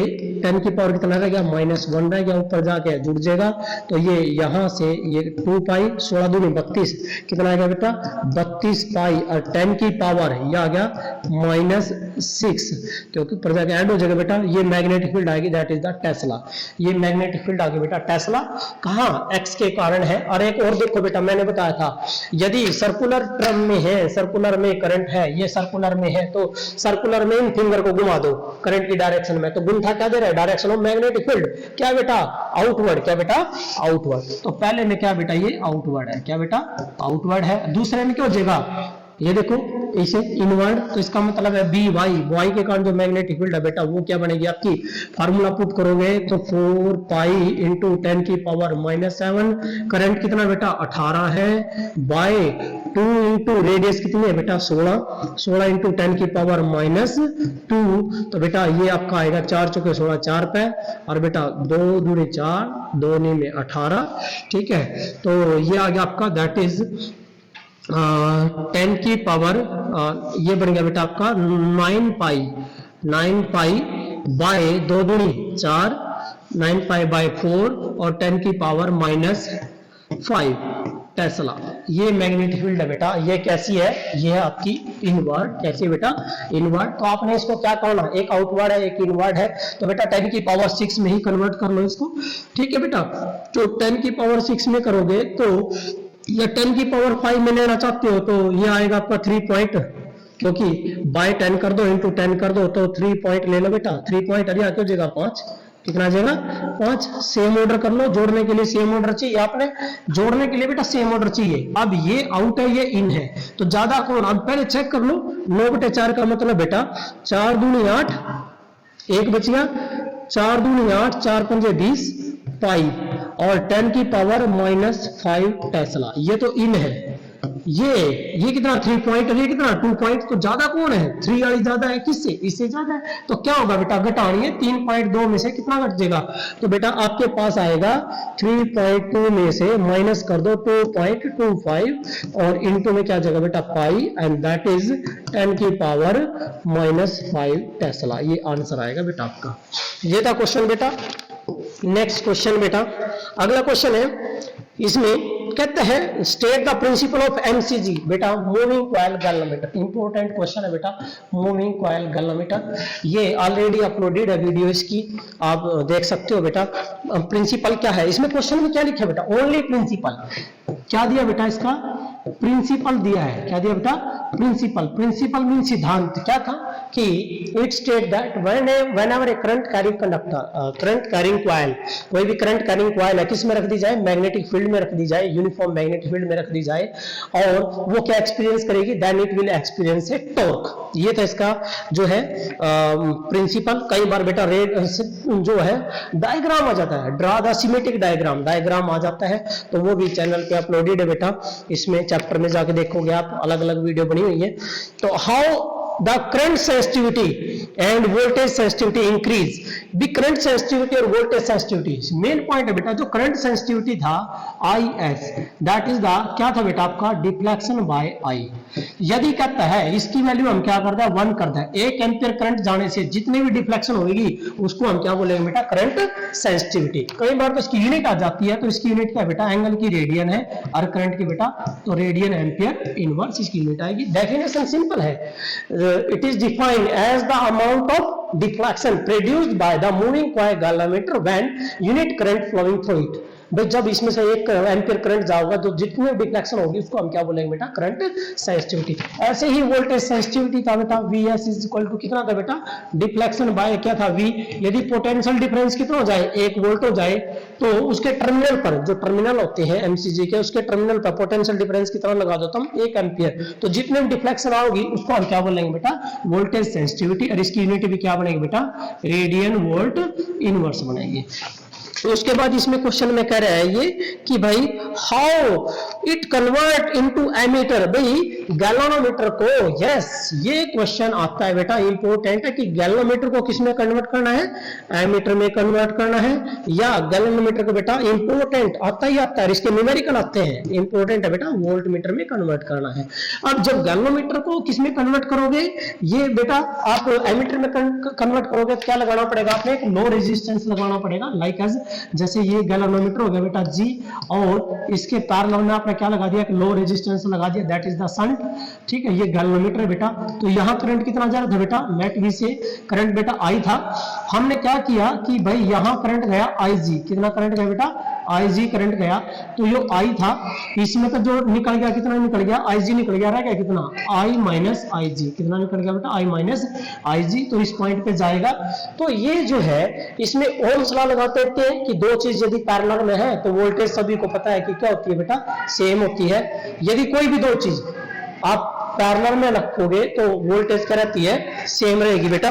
Speaker 1: 10 की पावर कितना रह गया -1 रह गया, ऊपर जाके जुड़ जाएगा, तो ये यहां से ये 2 पाई 16 दूनी 32, कितना आ गया बेटा 32 पाई, और 10 की पावर ये आ गया -6, क्योंकि ऊपर जाके ऐड हो जाएगा बेटा, ये मैग्नेटिक फील्ड आएगी, दैट इज द टेस्ला, ये मैग्नेटिक फील्ड आ गई बेटा टेस्ला, कहां एक्स के कारण है। और एक और देखो बेटा, मैंने बताया था यदि सर्कुलर टर्म में है, सर्कुलर में करंट है, ये सर्कुलर में है, तो सर्कुलर में इन फिंगर को घुमा दो करंट की डायरेक्शन में, तो गुंठा क्या दे रहा है, डायरेक्शन ऑफ मैग्नेटिक फील्ड, क्या बेटा आउटवर्ड, क्या बेटा आउटवर्ड, तो पहले में क्या बेटा ये आउटवर्ड है, क्या बेटा आउटवर्ड है, दूसरे में क्या हो जाएगा, ये देखो इसे इनवर्ड, तो इसका मतलब है बी वाई के कारण जो मैग्नेटिक फील्ड है बेटा वो क्या बनेगी आपकी, फार्मूला पुट करोगे तो 4 पाई इंटू 10 की पावर -7, करंट कितना बेटा 18 है, बाय 2 इंटू रेडियस कितनी है बेटा 16 इंटू 10 की पावर -2, तो बेटा ये आपका आएगा 4 चौके 16 4 पे, और बेटा 2 दूनी 4 2 में 18, ठीक है, तो ये आ गया आपका दैट इज 10 की पावर ये बन गया बेटा आपका 9 पाई बाय 2 दूनी 4, 9 पाई बाय 4 और 10 की पावर -5 टेस्ला, ये मैग्नेटिक फील्ड है बेटा। ये कैसी है, ये है आपकी इनवर्ड, कैसी है बेटा इनवर्ड, तो आपने इसको क्या करना, एक आउटवर्ड है एक इनवर्ड है, तो बेटा 10 की पावर 6 में ही कन्वर्ट कर लो इसको, ठीक है बेटा। तो 10 की पावर 6 में करोगे तो या 10 की पावर 5 में लेना चाहते हो तो ये आएगा आपका 3 पॉइंट, क्योंकि बाय 10 कर दो इंटू 10 कर दो तो 3 पॉइंट ले लो बेटा, 3 पॉइंट अरे क्यों जगह 5, कितना आ जाएगा 5। सेम ऑर्डर कर लो, जोड़ने के लिए सेम ऑर्डर चाहिए, आपने जोड़ने के लिए बेटा सेम ऑर्डर चाहिए। अब ये आउट है, ये इन है, तो ज्यादा कौन, अब पहले चेक कर लो। 9/4 का मतलब बेटा 4 दूनी 8, 1 बच गया, 4 दूनी 8, 4 पंजे 20 पाई, और 10 की पावर -5 टेस्ला। ये तो इन है, ये कितना 3 पॉइंट, ये कितना 2 पॉइंट, तो ज्यादा कौन है 3 वाली ज्यादा है, किससे, इससे ज्यादा है। तो क्या होगा बेटा, घटानी है, 3.2 में से कितना घट जाएगा, तो बेटा आपके पास आएगा 3.2 में से माइनस कर दो 2.25, और इनटू में क्या जाएगा बेटा पाई, एंड दैट इज 10 की पावर -5 टेस्ला। ये आंसर आएगा बेटा आपका। ये था क्वेश्चन बेटा। नेक्स्ट क्वेश्चन बेटा, अगला क्वेश्चन है, इसमें कहते हैं state the principle of MCG. बेटा moving coil galvanometer, important question है बेटा, मूविंग कॉइल गैल्वेनोमीटर। ये ऑलरेडी अपलोडेड है वीडियो इसकी, आप देख सकते हो बेटा। प्रिंसिपल क्या है, इसमें क्वेश्चन में क्या लिखा है बेटा, ओनली प्रिंसिपल। क्या दिया बेटा, इसका प्रिंसिपल दिया है, क्या दिया बेटा, प्रिंसिपल। प्रिंसिपल मीन सिद्धांत। क्या था कि it state that whenever A current carrying conductor, current carrying coil, कोई भी करंट कैरिंग कॉइल है, किस में रख दी जाए, मैग्नेटिक फील्ड में रख दी जाए, यूनिफॉर्म मैग्नेटिक फील्ड में रख दी जाए, और वो क्या एक्सपीरियंस करेगी, then it will experience a torque. ये था इसका जो है प्रिंसिपल। कई बार बेटा रेड जो है डायग्राम आ जाता है, ड्रा द सिमेट्रिक डायग्राम आ जाता है, तो वो भी चैनल पे अपलोडेड है बेटा। इसमें चैप्टर में जाके देखोगे आप, अलग अलग वीडियो बनी हुई है। तो how the current sensitivity end voltage sensitivity increase, भी करंट सेंसिटिविटी और वोल्टेज सेंसिटिविटी मेन पॉइंट है बेटा। जो करंट सेंसिटिविटी था IS, दैट इज द क्या था बेटा आपका, डिफ्लेक्शन बाय I। यदि कहता है इसकी वैल्यू हम क्या करते हैं 1 करते हैं, 1 एम्पियर करंट जाने से जितनी भी डिफ्लेक्शन होगी उसको हम क्या बोलेंगे बेटा, करंट सेंसिटिविटी। कई बार तो इसकी यूनिट आ जाती है, तो इसकी यूनिट क्या बेटा, एंगल की रेडियन है, और करंट की बेटा तो रेडियन एम्पियर इनवर्स इसकी यूनिट आएगी। डेफिनेशन सिंपल है, it is defined as the amount of deflection produced by the moving coil galvanometer when unit current flowing through it। भाई जब इसमें से 1 एम्पियर करंट जाएगा तो जितनी डिफ्लेक्शन होगी उसको हम क्या बोलेंगे बेटा, करंट सेंसिटिविटी। ऐसे ही वोल्टेज सेंसिटिविटी था बेटा, Vs इज इक्वल टू कितना था बेटा, डिफ्लेक्शन बाय क्या था V। यदि पोटेंशियल डिफरेंस कितना हो जाए, 1 वोल्ट हो जाए, तो उसके टर्मिनल पर, जो टर्मिनल होते हैं एमसीजी के, उसके टर्मिनल पर पोटेंशियल डिफरेंस कितना लगा दो तुम, 1 एम्पियर। तो जितने भी डिफ्लेक्शन आओगी उसको हम क्या बोलेंगे बेटा, वोल्टेज सेंसिटिविटी, और इसकी यूनिट भी क्या बनेगी बेटा, रेडियन वोल्ट इनवर्स बनेगी। तो उसके बाद इसमें क्वेश्चन में कह रहा है ये कि भाई how it convert into ammeter. भाई गैल्वेनोमीटर को, यस ये क्वेश्चन आता है बेटा, इंपॉर्टेंट है कि गैल्वेनोमीटर को किसमें कन्वर्ट करना है, एमीटर में कन्वर्ट करना है, या गैल्वेनोमीटर को बेटा इंपॉर्टेंट आता ही आता है, इसके न्यूमेरिकल आते हैं, इंपॉर्टेंट है बेटा वोल्ट मीटर में कन्वर्ट करना है। अब जब गैल्वेनोमीटर को किसमें कन्वर्ट करोगे, ये बेटा आप एमीटर में कन्वर्ट करोगे तो क्या लगाना पड़ेगा, आपने एक लो रेजिस्टेंस लगाना पड़ेगा, लाइक एज जैसे ये गैल्वेनोमीटर हो गया बेटा G, और इसके पैरेलल में आपने क्या लगा दिया, एक लो रेजिस्टेंस लगा दिया, दैट इज द शंट। ठीक है, ये गैल्वेनोमीटर है बेटा। तो यहाँ करंट कितना जा रहा था बेटा, नेट V से करंट बेटा I था। हमने क्या किया कि भाई यहाँ करंट गया IG, कितना करंट गया बेटा, IG करंट गया, तो ये I था, इसमें तो जो निकल गया कितना निकल गया, IG निकल गया, रह गया कितना I माइनस IG, कितना निकल गया बेटा I माइनस IG। तो इस पॉइंट पे जाएगा। तो ये जो है इसमें ओम्स लॉ लगाते हैं कि दो चीज यदि पैरेलल में है तो वोल्टेज सभी को पता है कि क्या होती है बेटा, सेम होती है। यदि कोई भी दो चीज आप पैरेलल में रखोगे तो वोल्टेज क्या रहती है, सेम रहेगी बेटा।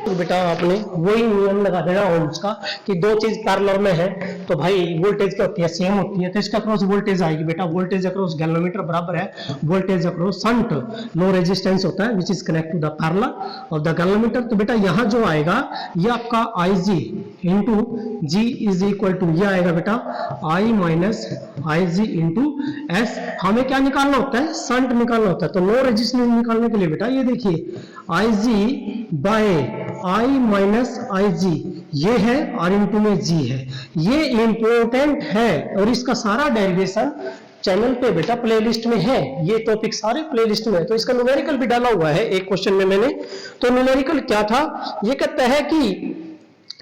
Speaker 1: तो बेटा आपने वही नियम लगा देना ओम्स का कि दो चीज पैरेलल में है तो भाई वोल्टेज क्या होती है, सेम होती है। तो इसका अक्रॉस वोल्टेज आएगी बेटा, वोल्टेज अक्रॉस गैल्वेनोमीटर बराबर है voltage across shunt, low resistance होता है which is connect to the parallel of the galvanometer. तो बेटा यहाँ जो आएगा ये आपका IG into G is equal to, ये आएगा बेटा I minus IG into S। हमें क्या निकालना होता है, शंट निकालना होता है। तो लो रेजिस्टेंस निकालने के लिए बेटा ये देखिए IG by I minus IG ये है, और इंटू में G है, ये इंपॉर्टेंट है। और इसका सारा डेरिवेशन चैनल पे बेटा प्लेलिस्ट में है, ये टॉपिक सारे प्लेलिस्ट में है। तो इसका न्यूमेरिकल भी डाला हुआ है एक क्वेश्चन में मैंने। तो न्यूमेरिकल क्या था, ये कहता है कि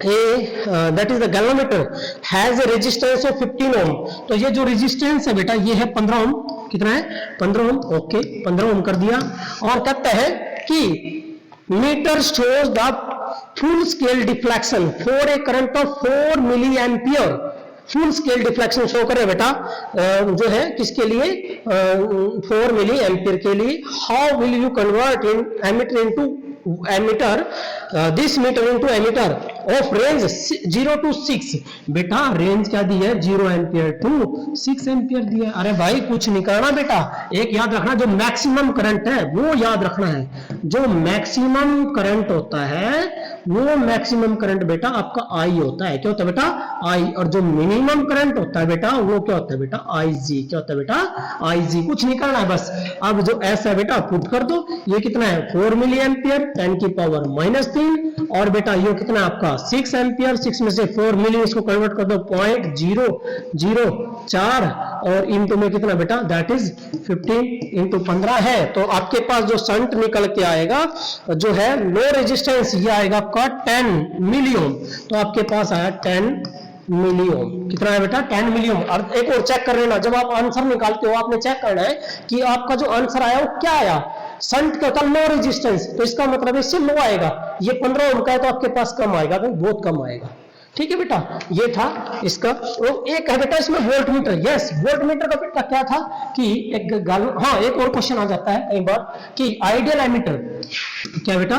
Speaker 1: that is the galvanometer has a resistance of 15 ohm। तो ये जो रेजिस्टेंस है बेटा ये है 15 ओम, कितना है 15 ओम, ओके 15 ओम कर दिया। और कहता है कि meter shows the full scale deflection for a current of 4 milliampere, full scale deflection show करे बेटा जो है किसके लिए 4 मिली एम्पियर के लिए। How will you convert in ammeter into ammeter this meter into ammeter of range 0 to 6, बेटा range क्या दी है 0 एम्पियर टू 6 एम्पियर दी है। अरे भाई कुछ नहीं करना बेटा, एक याद रखना जो मैक्सिमम करंट है वो याद रखना है, जो मैक्सिमम करंट होता है वो मैक्सिमम करंट बेटा आपका आई होता है, क्या होता है बेटा आई, और जो मिनिमम करंट होता है बेटा वो क्या होता है बेटा आई जी, क्या होता है बेटा आई जी। कुछ नहीं करना है बस, अब जो ऐसा है बेटा पुट कर दो, ये कितना है 4 मिली एम्पियर 10 की पावर -3, और बेटा ये कितना है आपका 6 एम्पियर, 6 में से 4 मिली इसको कन्वर्ट कर दो 0.004 और इनटू में कितना बेटा दैट इज 15 इंटू 15 है। तो आपके पास जो शंट निकल के आएगा जो है लो रेजिस्टेंस ये आएगा का 10 मिली ओम, तो आपके पास आया 10 मिली ओम, कितना है बेटा 10 मिली ओम। और एक और चेक कर लेना, जब आप आंसर निकालते हो आपने चेक करना है कि आपका जो आंसर आया वो क्या आया, शंट का होता लो रेजिस्टेंस, तो इसका मतलब इससे लो आएगा, ये 15 ओम का है तो आपके पास कम आएगा, बहुत कम आएगा। ठीक है बेटा, ये था इसका। और एक है बेटा इसमें volt meter, yes volt meter का बेटा क्या था कि एक हाँ एक और क्वेश्चन आ जाता है कई बार कि आइडियल एमीटर, क्या बेटा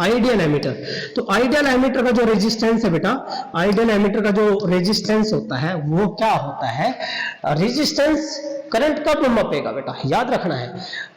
Speaker 1: आइडियल एमीटर, तो आइडियल एमीटर का जो रेजिस्टेंस है बेटा, आइडियल एमीटर का जो रेजिस्टेंस होता है वो क्या होता है, रेजिस्टेंस करंट कब मापेगा बेटा याद रखना है,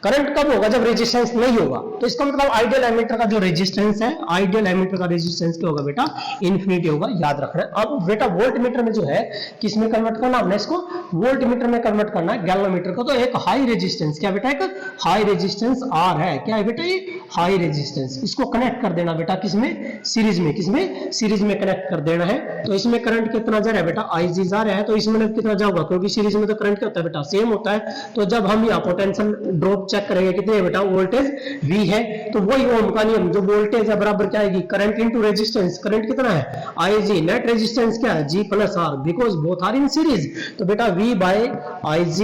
Speaker 1: करंट कब होगा जब रेजिस्टेंस नहीं होगा, तो इसका मतलब आइडियल एमीटर का जो रेजिस्टेंस है, आइडियल एमीटर का रेजिस्टेंस क्या होगा बेटा इन्फिनिटी होगा, याद रखना है। अब बेटा वोल्ट मीटर में जो है किस में कन्वर्ट करना हमने इसको, वोल्ट मीटर में कन्वर्ट करना है गैल्वेनोमीटर को, तो एक हाई रेजिस्टेंस क्या बेटा एक हाई रेजिस्टेंस आर है, क्या है बेटा ये हाई रेजिस्टेंस, इसको कनेक्ट कर देना बेटा किसमें सीरीज में, किसमें सीरीज में कनेक्ट कर देना है। तो इसमें करंट कितना जा रहा है बेटा आई जी जा रहा है, तो इसमें कितना जाऊंगा क्योंकि सीरीज में तो करंट क्या होता है बेटा सेम होता है, तो जब हम यहाँ पोटेंशियल ड्रॉप चेक करेंगे कितने है बेटा वोल्टेज V है, तो वही ओम का नियम जो वोल्टेज है बराबर क्या आएगी करंट इनटू रेजिस्टेंस, करंट कितना है IG, नेट रेजिस्टेंस क्या है G plus R because both are in series, तो बेटा V बाय IG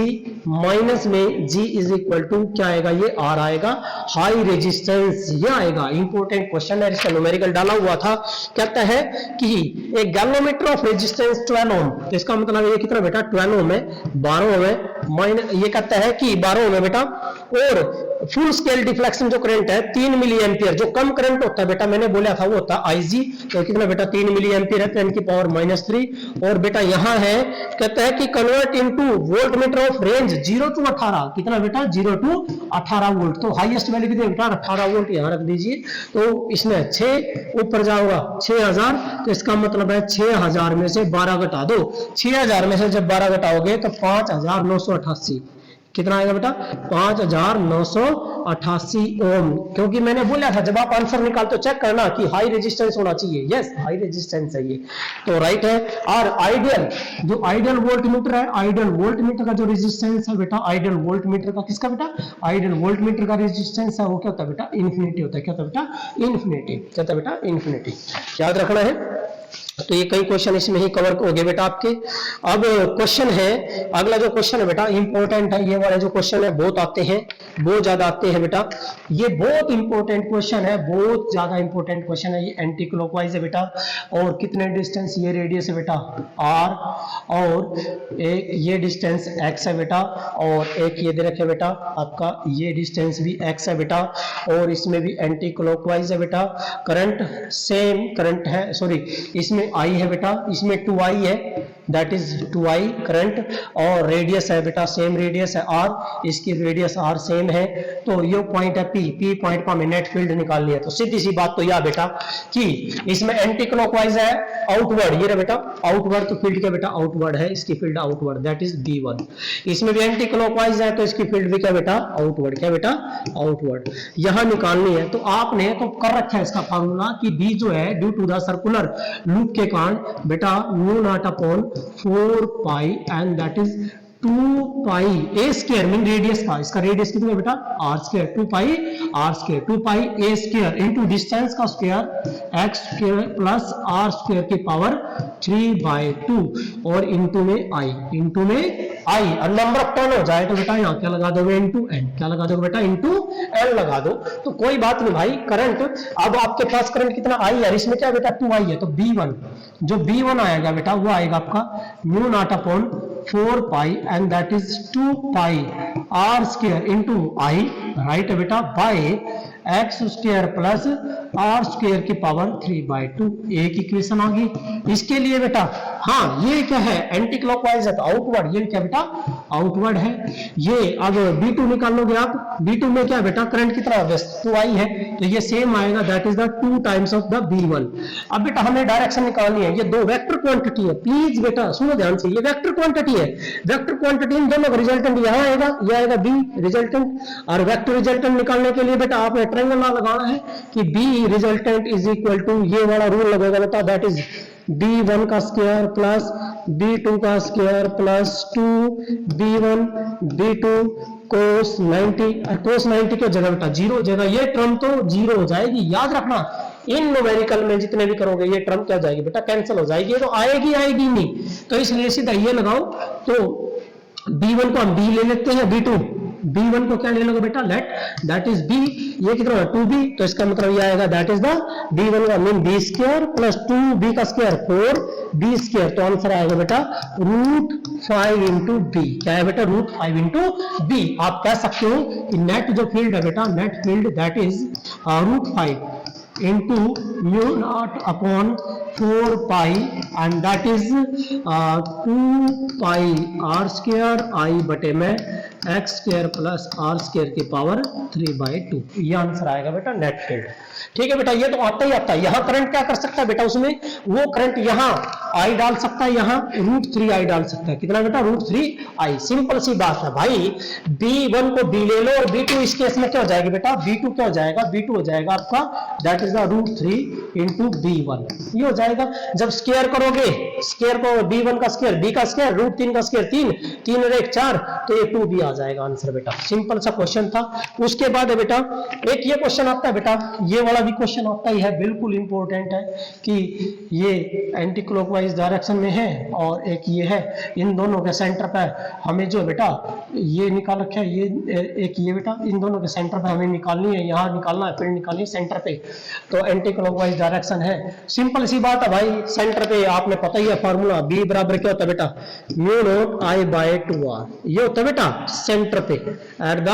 Speaker 1: माइनस में G इज इक्वल टू क्या आएगा ये R आएगा, हाई रेजिस्टेंस ये आएगा। इंपॉर्टेंट क्वेश्चन है, इसका न्यूमेरिकल डाला हुआ था, कहता है कि एक गैल्वेनोमीटर ऑफ रेजिस्टेंस 12 ओम, तो इसका मतलब ये कितना बेटा 12 ओम है, 12 ओम है, माइनस ये कहता है कि 12 ओम है बेटा, और फुल स्केल डिफ्लेक्शन जो करंट है 3 मिली एम्पियर, जो कम करंट होता है बेटा मैंने बोला था वो होता है IG, तो कितना बेटा 3 मिली एम्पियर है 10 की पावर -3, और बेटा यहां है कहता है कि convert into volt meter of range 0 to 18, कितना बेटा 0 to 18 वोल्ट, तो हाईएस्ट वैल्यू कितनी बेटा 18 वोल्ट यहां रख दीजिए, तो इसमें 6 ऊपर जाऊंगा 6000, तो इसका मतलब है 6000 में से 12 घटा दो, 6000 में से जब 12 घटाओगे तो 5988, कितना आएगा बेटा 5988 ओम, क्योंकि मैंने बोला था जब आप आंसर निकालते हो चेक करना कि हाई रेजिस्टेंस होना चाहिए, यस हाई रेजिस्टेंस है ये, तो राइट है। और आइडियल जो आइडियल वोल्ट मीटर है, आइडियल वोल्ट मीटर का जो रेजिस्टेंस है बेटा, आइडियल वोल्ट मीटर का किसका बेटा आइडियल वोल्ट मीटर का रेजिस्टेंस है वो क्या होता है बेटा इन्फिनिटी होता है, क्या होता है बेटा इन्फिनिटी, क्या होता है बेटा इन्फिनिटी, याद रखना है। तो ये कई क्वेश्चन इसमें ही कवर हो गए बेटा आपके। अब क्वेश्चन है अगला जो क्वेश्चन है बेटा इंपॉर्टेंट है, ये वाले जो क्वेश्चन है बहुत आते हैं, बहुत ज्यादा आते हैं बेटा, ये बहुत इंपॉर्टेंट क्वेश्चन है, बहुत ज्यादा इंपॉर्टेंट क्वेश्चन है, ये एंटी क्लॉकवाइज है बेटा, और कितने डिस्टेंस ये रेडियस है बेटा r, और एक ये डिस्टेंस x है बेटा, और एक ये दे रखे बेटा आपका ये डिस्टेंस भी x है बेटा, और इसमें भी एंटी क्लॉकवाइज है बेटा, करंट सेम करंट है, सॉरी इसमें I है बेटा, इसमें 2I है दैट इज 2I करंट, और रेडियस है बेटा सेम रेडियस है R, इसकी रेडियस R सेम है, तो ये पॉइंट है P पॉइंट पर हमें नेट फील्ड निकालनी है, तो सीधी सी बात तो यह बेटा कि इसमें एंटी क्लॉकवाइज है आउटवर्ड, ये रहा बेटा आउटवर्ड, तो फील्ड क्या बेटा आउटवर्ड है, इसकी field outward that is B1, इसमें भी एंटी क्लॉकवाइज है तो इसकी फील्ड भी क्या बेटा आउटवर्ड, क्या बेटा आउटवर्ड, यहां निकालनी है। तो आपने तो कर रखा है इसका फॉर्मूला कि B जो है due to the circular loop के कारण बेटा mu not upon 4 pi and that is 2 pi a square mean radius का, इसका रेडियस कितना है बेटा R square, 2 pi are square, 2 pi a square into distance का square x square plus are square की पावर 3/2 और इनटू में आई, इनटू में आई और नंबर ऑफ टर्न हो जाए तो बेटा यहाँ क्या लगा दोगे इनटू एन, क्या लगा दोगे बेटा इनटू एन लगा दो। तो कोई बात नहीं भाई, करंट अब आपके पास करंट कितना आई है, इसमें क्या बेटा 2 आई है, तो B1 जो B1 आएगा बेटा वो आएगा आपका mu not upon 4 pi and that is 2 pi are square into I, right है बेटा, by x square plus are square की पावर 3/2। एक इक्वेशन आ गई इसके लिए बेटा। हाँ ये क्या है, एंटी क्लॉकवाइज है तो आउटवर्ड, ये क्या बेटा आउटवर्ड है। ये अब B2 निकाल लोगे आप, B2 में क्या बेटा करंट कितना 2 आई है, तो ये सेम आएगा, that is the 2 times of the B1। अब बेटा हमें डायरेक्शन निकालनी है, ये दो वेक्टर क्वांटिटी है, प्लीज बेटा सुनो ध्यान से, ये वेक्टर क्वांटिटी है, वेक्टर क्वांटिटी इन दोनों का रिजल्टेंट यहाँ आएगा, ये आएगा B रिजल्टेंट, और वेक्टर रिजल्टेंट निकालने के लिए बेटा आपने ट्रायंगल लगाना है कि B resultant is equal to, ये वाला रूल लगेगा बेटा, दैट इज B1 का स्क्वायर प्लस B2 का square plus 2B1 B2 cos 90, और cos 90 की जगह बेटा 0 जगह, ये टर्म तो 0 हो जाएगी, याद रखना इन न्यूमेरिकल में जितने भी करोगे ये टर्म क्या हो जाएगी बेटा कैंसिल हो जाएगी, तो आएगी नहीं, तो इसलिए सीधा ये लगाओ। तो B1 को हम B ले लेते हैं, B1 को क्या ले लोगे बेटा लेट, दैट इज B, ये कितना है 2B, तो इसका मतलब ये आएगा दैट इज द B1 का mean B square plus 2B का स्क्वायर 4B स्क्वायर, तो आंसर आएगा बेटा √5 इंटू B, क्या है बेटा √5 इंटू B। आप कह सकते हो कि नेट जो फील्ड है बेटा, net field that is √5 into mu naught upon 4 pi and that is 2 pi r square I बटे में x square plus r square की पावर 3/2, ये आंसर आएगा बेटा नेट फील्ड। ठीक है बेटा, ये तो आता ही आता है। यहाँ करंट क्या कर सकता है बेटा, उसमें वो करंट यहाँ I डाल सकता है, यहाँ √3I डाल सकता है, कितना बेटा √3I, सिंपल सी बात है भाई। B1 को B ले लो और B2 इस केस में क्या हो जाएगी बेटा, B2 क्या हो जाएगा, B2 हो जाएगा आपका that is the √3 into B1, ये हो जाएगा। जब स्क्वायर करोगे, स्क्वायर को B1 का स्क्वायर B का स्क्वायर √3 का स्क्वायर 3 और 1 4, तो ये 2B आ जाएगा आंसर बेटा। सिंपल सा क्वेश्चन था। उसके बाद है बेटा एक ये क्वेश्चन आता है बेटा, ये वाला भी क्वेश्चन आता ही है, बिल्कुल इंपॉर्टेंट है कि ये एंटी क्लॉकवाइज डायरेक्शन में है और एक ये है, इन दोनों के सेंटर पे हमें जो बेटा ये निकाल रखा है, ये एक ये बेटा, इन दोनों के सेंटर पे हमें निकालनी है, यहाँ निकालना है, फिर निकालनी है सेंटर पे, तो एंटी क्लॉकवाइज डायरेक्शन है। सिंपल सी बात है भाई, सेंटर पे आपने पता ही है फार्मूला, B बराबर क्या होता है बेटा म्यू नॉट I/2R, ये होता है बेटा सेंटर पे, एट द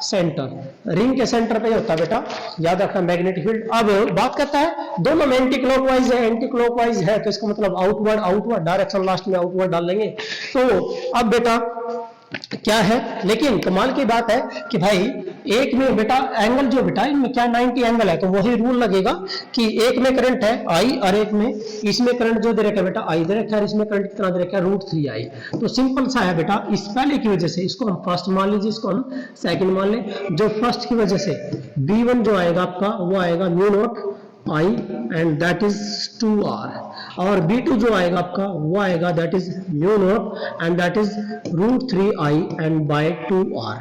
Speaker 1: सेंटर, रिंग के सेंटर पे होता है बेटा, याद रखना मैग्नेटिक फील्ड। अब बात करता है दोनों में एंटी क्लॉकवाइज है, एंटी क्लॉकवाइज है तो इसका मतलब आउटवर्ड डायरेक्शन लास्ट में आउटवर्ड डाल लेंगे। तो अब बेटा क्या है, लेकिन कमाल की बात है कि भाई एक में बेटा एंगल जो बेटा इनमें क्या 90 एंगल है, तो वही रूल लगेगा कि एक में करंट है I और एक में इसमें करंट जो दे रखा है बेटा I दे रखा है और इसमें करंट कितना दे रखा है √3I। तो सिंपल सा है बेटा, इस पहले की वजह से इसको हम फर्स्ट मान लीजिए, इसको हम सेकंड मान लें। जो फर्स्ट की वजह से B1 जो आएगा आपका वो आएगा mu naught I and that is 2R, और B2 जो आएगा आपका वो आएगा that is mu naught and that is √3I and by 2R,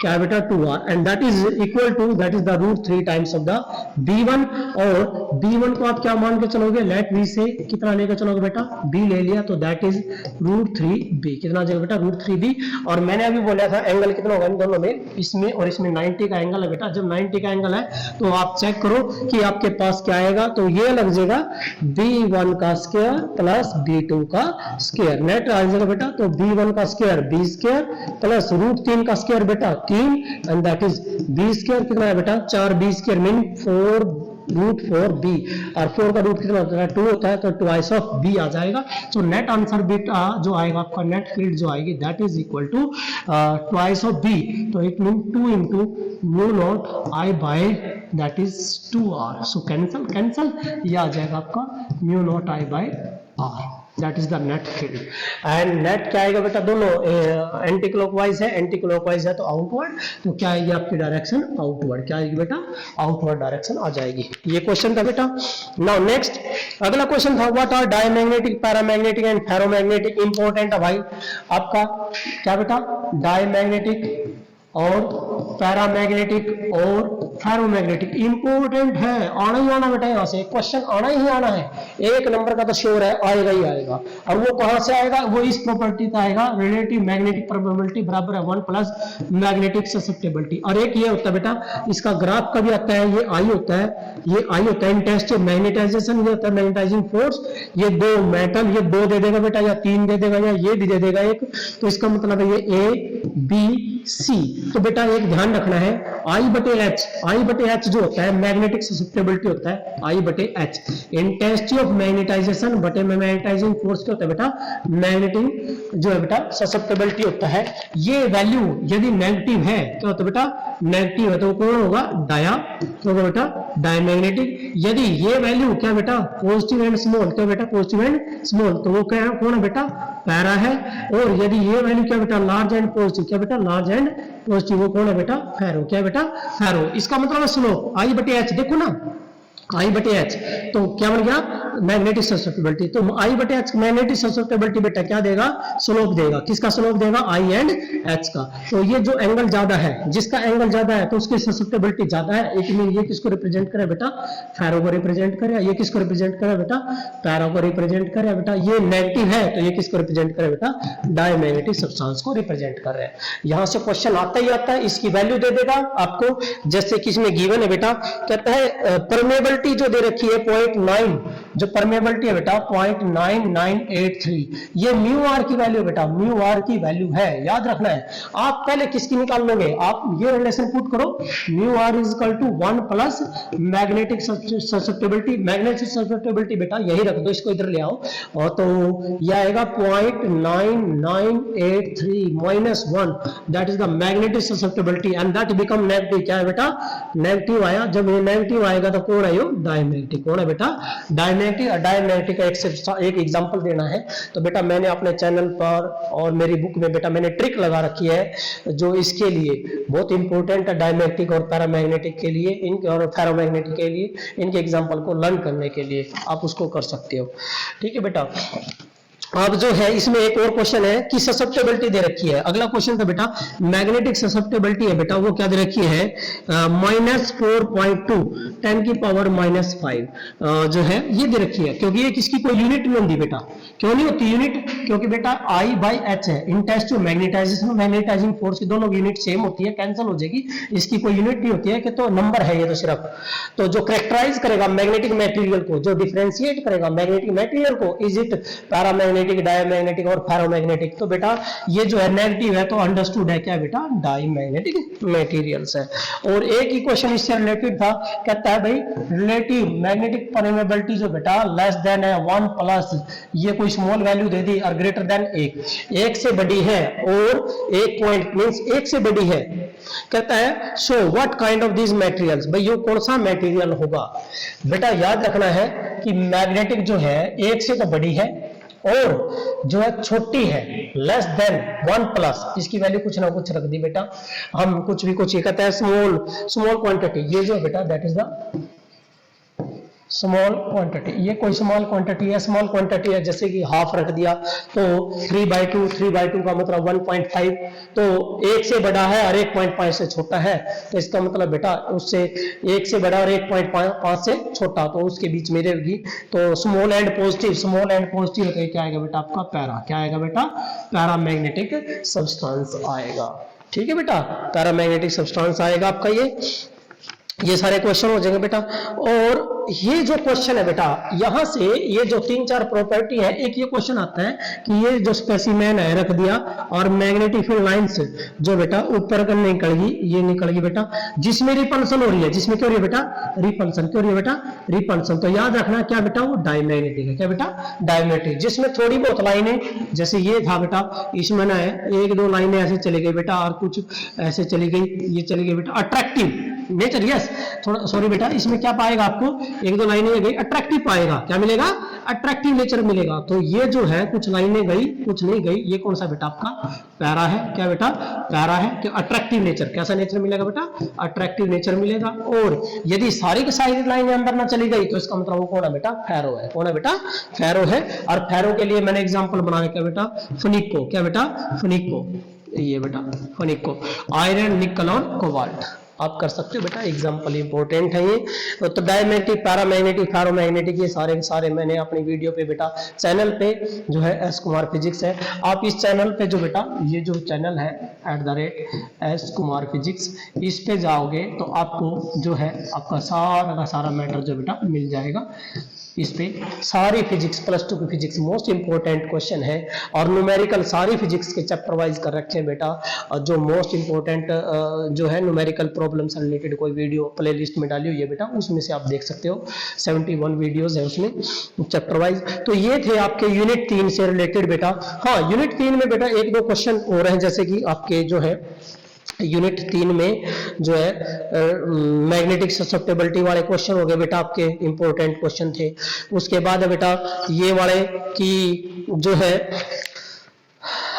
Speaker 1: क्या है बेटा 2R, and that is equal to that is the √3 times of the B1। और B1 को आप क्या मान के चलोगे, लेट V से कितना लेकर चलोगे बेटा, B ले लिया, तो दैट इज √3B, कितना जाएगा बेटा √3B। और मैंने अभी बोला था एंगल कितना होगा इन दोनों में, इसमें और इसमें 90 का एंगल है बेटा। जब 90 का एंगल है तो आप चेक करो कि आपके पास क्या आएगा, तो ये लग जाएगा B1 का स्क्वायर प्लस B2 का स्क्वायर, नेट आ जाएगा बेटा। तो B1 का स्क्वायर B स्क्वायर प्लस √3 का स्क्वायर बेटा 3 and that is B square, कितना है बेटा 4B स्क्वायर मीन 4√4B, और 4 का रूट कितना होता है 2 होता है, तो ट्वाइस ऑफ B आ जाएगा। तो नेट आंसर बेटा जो आएगा आपका, नेट फील्ड जो आएगी that is equal to twice of B, तो it mean 2 into mu naught I by that is 2R। So cancel ये आ जाएगा आपका mu naught I by R, that is the net field. And net क्या आएगा बेटा, दोनों anticlockwise है, एंटी क्लॉकवाइज है तो आउटवर्ड, तो क्या आएगी आपकी डायरेक्शन आउटवर्ड, क्या आएगी बेटा आउटवर्ड डायरेक्शन आ जाएगी। ये क्वेश्चन था बेटा। नाउ नेक्स्ट अगला क्वेश्चन था, what are diamagnetic, paramagnetic and ferromagnetic. Important है भाई आपका, क्या बेटा डायमैग्नेटिक और पैरामैग्नेटिक और फेरोमैग्नेटिक इंपॉर्टेंट है, आना ही आना बेटा, यहाँ से क्वेश्चन आना ही आना है, एक नंबर का तो श्योर है, आएगा ही आएगा। और वो कहां से आएगा, वो इस प्रॉपर्टी का आएगा, रिलेटिव मैग्नेटिक प्रोबेबिलिटी बराबर है 1 प्लस मैग्नेटिक ससेप्टेबिलिटी। और एक ये होता है बेटा, इसका ग्राफ कभी आता है, ये आई होता है, ये आई होता है इंटेंसिटी मैग्नेटाइजेशन, ये होता है मैग्नेटाइजिंग फोर्स, ये दो मेटल, ये दो दे देगा बेटा, या तीन दे देगा, या ये भी दे देगा एक, तो इसका मतलब है ये ए बी सी। तो बेटा एक ध्यान रखना है, आई बटे एच जो होता है मैग्नेटिक ससेप्टेबिलिटी होता है, आई बटे एच इंटेंसिटी ऑफ मैग्नेटाइजेशन बटे मैग्नेटाइजिंग फोर्स क्या होता है बेटा, मैग्नेटिक जो है बेटा ससेप्टेबिलिटी होता है। ये वैल्यू यदि नेगेटिव है, क्या होता है बेटा, नेगेटिव है तो कौन होगा, तो होगा बेटा डायमैग्नेटिक। यदि ये वैल्यू क्या बेटा, पॉजिटिव एंड स्मॉल, क्या बेटा पॉजिटिव एंड स्मॉल, तो वो क्या कौन है बेटा, पैरा है। और यदि ये वैल्यू क्या बेटा, लार्ज एंड पॉजिटिव, क्या बेटा लार्ज एंड पॉजिटिव, वो कौन है बेटा, फेरो, क्या बेटा फेरो। इसका मतलब है स्लोप आई बटे एच, देखो ना आई बटे एच, तो क्या बन गया मैग्नेटिक ससेप्टेबिलिटी। तो आई बटे एच मैग्नेटिक ससेप्टेबिलिटी बेटा क्या देगा, स्लोप देगा, किसका स्लोप देगा, आई एंड एच का। तो ये जो एंगल ज्यादा है, जिसका एंगल ज्यादा है तो उसकी ससेप्टेबिलिटी ज्यादा है। इट मीन ये किसको रिप्रेजेंट करे बेटा, फेरो को रिप्रेजेंट करे। ये किसको रिप्रेजेंट करे बेटा, पैरा को रिप्रेजेंट करे बेटा। ये नेगेटिव है तो ये किसको रिप्रेजेंट करे बेटा, डायमैग्नेटिक सब्सटेंस को रिप्रेजेंट कर रहे हैं। यहां से क्वेश्चन आता ही आता है, इसकी वैल्यू दे देगा आपको, जैसे कि इसमें गिवन है बेटा, कहता है परमेबल जो दे रखी है 0.9, जो परमेबिलिटी है बेटा 0.9983, ये म्यू आर की वैल्यू बेटा, म्यू आर की वैल्यू है, याद रखना है। आप पहले किसकी निकाल लोगे, आप ये रिलेशन पुट करो, mu R is equal to 1 plus magnetic susceptibility. Magnetic susceptibility बेटा यही रख दो, इसको इधर ले आओ, और तो ये आएगा 0.9983 minus 1, that is the magnetic susceptibility and that become negative. क्या है बेटा, नेगेटिव आया। जब ये नेगेटिव आएगा तो कौन है, डायमैग्नेटिक। कौन है बेटा, डायमैग्नेटिक। और डायमैग्नेटिक का एक एग्जांपल देना है तो बेटा मैंने अपने चैनल पर और मेरी बुक में बेटा मैंने ट्रिक लगा रखी है, जो इसके लिए बहुत इंपॉर्टेंट है, डायमैग्नेटिक और पैरामैग्नेटिक के लिए, इन और फेरोमैग्नेटिक के लिए, इनके एग्जांपल को लर्न करने के लिए आप उसको कर सकते हो। ठीक है बेटा। अब जो है इसमें एक और क्वेश्चन है कि ससेप्टेबिलिटी दे रखी है। अगला क्वेश्चन था बेटा मैग्नेटिक ससेप्टेबिलिटी है बेटा, वो क्या दे रखी है, -4.2 10 की पावर -5 जो है ये दे रखी है। क्योंकि ये किसकी कोई यूनिट नहीं होती बेटा, क्यों नहीं होती यूनिट, क्योंकि बेटा I बाई एच है, intensity of magnetization magnetizing force की दोनों यूनिट सेम होती है, कैंसिल हो जाएगी, इसकी कोई यूनिट नहीं होती है कि तो नंबर है ये तो सिर्फ। तो जो कैरेक्टराइज करेगा मैग्नेटिक मटेरियल को, जो डिफरेंशिएट करेगा मैग्नेटिक मटेरियल को, इज इट पैरामैग्नेटिक, डायमैग्नेटिक और फेरोमैग्नेटिक। तो बेटा ये जो है नेगेटिव है तो अंडरस्टूड है क्या बेटा, डायमैग्नेटिक मटेरियल्स है। और एक ही क्वेश्चन इससे रिलेटेड था, कहता है भाई रिलेटिव मैग्नेटिक परमेबिलिटी जो बेटा लेस देन है 1 प्लस, ये कोई स्मॉल वैल्यू दे दी, और ग्रेटर देन 1 से बड़ी है, और 1 पॉइंट मींस 1 से बड़ी है। कहता है so what kind of this materials, भाई ये कौन सा मटेरियल होगा। बेटा याद रखना है कि मैग्नेटिक जो है 1 से तो बड़ी है, और जो है छोटी है लेस देन 1 प्लस, इसकी वैल्यू कुछ ना कुछ रख दी बेटा, हम कुछ भी कुछ, ये कहता है स्मॉल क्वांटिटी, ये जो बेटा that is the small quantity. ये कोई स्मॉल क्वांटिटी है, स्मॉल क्वांटिटी है, जैसे कि हाफ रख दिया तो 3/2 का मतलब 1.5, तो 1 से बड़ा है और 1.5 से छोटा है, तो इसका मतलब बेटा उससे 1 से बड़ा और 1.5 से छोटा, तो उसके बीच में रहेगी। तो small and positive, small and positive तो क्या आएगा बेटा आपका पैरा, क्या आएगा बेटा, पैरामैग्नेटिक सब्सटेंस आएगा। ठीक है बेटा, पैरामैग्नेटिक सब्सटेंस आएगा आपका। ये सारे क्वेश्चन हो जाएंगे बेटा। और ये जो क्वेश्चन है बेटा, यहां से ये जो 3-4 प्रॉपर्टी है, एक ये क्वेश्चन आता है कि ये जो स्पेसिमेन है रख दिया, और मैग्नेटिक फील्ड लाइंस जो बेटा ऊपर कर निकलेगी, ये निकलेगी बेटा, जिसमें रिपल्सन हो रही है, जिसमें क्यों हो रही है बेटा, रिपल्सन, क्यों हो रही है बेटा, रिपल्सन। तो याद रखना क्या बेटा, वो डायमैग्नेटिक है, क्या बेटा, डायमैग्नेटिक। जिसमें थोड़ी बहुत लाइनें, जैसे ये था बेटा, इसमें ना है 1-2 लाइनें ऐसे चली गई बेटा, और कुछ ऐसे चली गई, ये चली गई बेटा, अट्रैक्टिव नेचर, यस थोड़ा सॉरी बेटा, इसमें क्या पाएगा आपको, 1-2 लाइनें गई, अट्रैक्टिव पाएगा, क्या मिलेगा, अट्रैक्टिव नेचर मिलेगा। तो ये जो है कुछ लाइनें गई कुछ नहीं गई, ये कौन सा बेटा आपका पैरा है, क्या बेटा, पैरा है, कि अट्रैक्टिव नेचर, कैसा नेचर मिलेगा बेटा, अट्रैक्टिव नेचर मिलेगा। और यदि सारी की सारी लाइनें अंदर ना चली गई तो इसका मतलब वो कौन है बेटा, फेरो है, कौन है बेटा, फेरो है। और फेरो के लिए मैंने एग्जांपल बनाया, क्या बेटा, फनिको, क्या बेटा, फनिको, ये बेटा फनिको, आयरन निकल और कोबाल्ट, आप कर सकते हो बेटा, एग्जाम्पल इंपॉर्टेंट है ये। तो डायमैग्नेटिक, पैरामैग्नेटिक, फेरोमैग्नेटिक, ये सारे के सारे मैंने अपनी वीडियो पे बेटा चैनल पे जो है एस कुमार फिजिक्स है, आप इस चैनल पे जो बेटा ये जो चैनल है @एस कुमार फिजिक्स, इस पे जाओगे तो आपको जो है आपका सारा का सारा मैटर जो बेटा मिल जाएगा। इस पे सारी फिजिक्स, +2 की फिजिक्स मोस्ट इंपॉर्टेंट क्वेश्चन है, और न्यूमेरिकल सारी फिजिक्स के चैप्टर वाइज कर रखे हैं बेटा। और जो मोस्ट इंपॉर्टेंट जो है न्यूमेरिकल प्रॉब्लम से रिलेटेड कोई वीडियो प्ले लिस्ट में डाली हुई है बेटा, उसमें से आप देख सकते हो, 71 वीडियोज है उसमें चैप्टर वाइज। तो ये थे आपके यूनिट 3 से रिलेटेड बेटा। हाँ, यूनिट 3 में बेटा 1-2 क्वेश्चन हो रहे हैं, जैसे कि आपके जो है यूनिट 3 में जो है मैग्नेटिक ससेप्टेबिलिटी वाले क्वेश्चन हो गए बेटा, आपके इंपॉर्टेंट क्वेश्चन थे। उसके बाद है बेटा ये वाले की जो है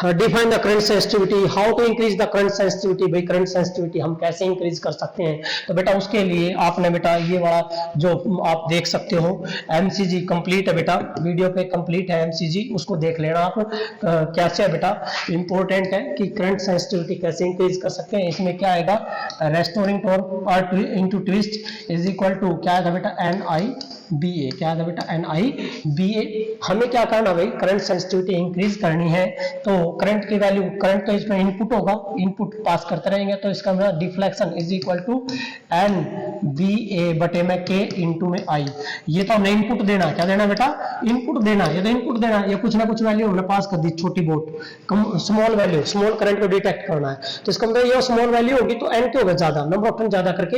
Speaker 1: define the current sensitivity, how to increase the current sensitivity, भाई करंट सेंसिटिविटी हम कैसे इंक्रीज कर सकते हैं। तो बेटा उसके लिए आपने बेटा ये वाला जो आप देख सकते हो एमसीजी कंप्लीट है बेटा, वीडियो पे कंप्लीट है एमसीजी, उसको देख लेना आप। कैसे है बेटा, इंपॉर्टेंट है कि करंट सेंसिटिविटी कैसे इंक्रीज कर सकते हैं। इसमें क्या आएगा, restoring torque into twist is equal to क्या आएगा बेटा, NIBA, क्या आएगा बेटा, NIBA। हमें क्या करना भाई, करंट सेंसिटिविटी इंक्रीज करनी है, तो करंट की वैल्यू, करंट तो इसमें इनपुट होगा, इनपुट पास करते रहेंगे, तो इसका मतलब deflection is equal to NBA बटे में K इंटू में I। ये तो हमने इनपुट देना, क्या देना बेटा, इनपुट देना। ये तो इनपुट देना, ये कुछ ना कुछ वैल्यू हमने पास कर दी, छोटी बहुत स्मॉल वैल्यू, स्मॉल करंट को डिटेक्ट करना है, तो इसका मतलब ये स्मॉल वैल्यू होगी तो N के होगा ज्यादा, नंबर ऑफ टर्न ज्यादा करके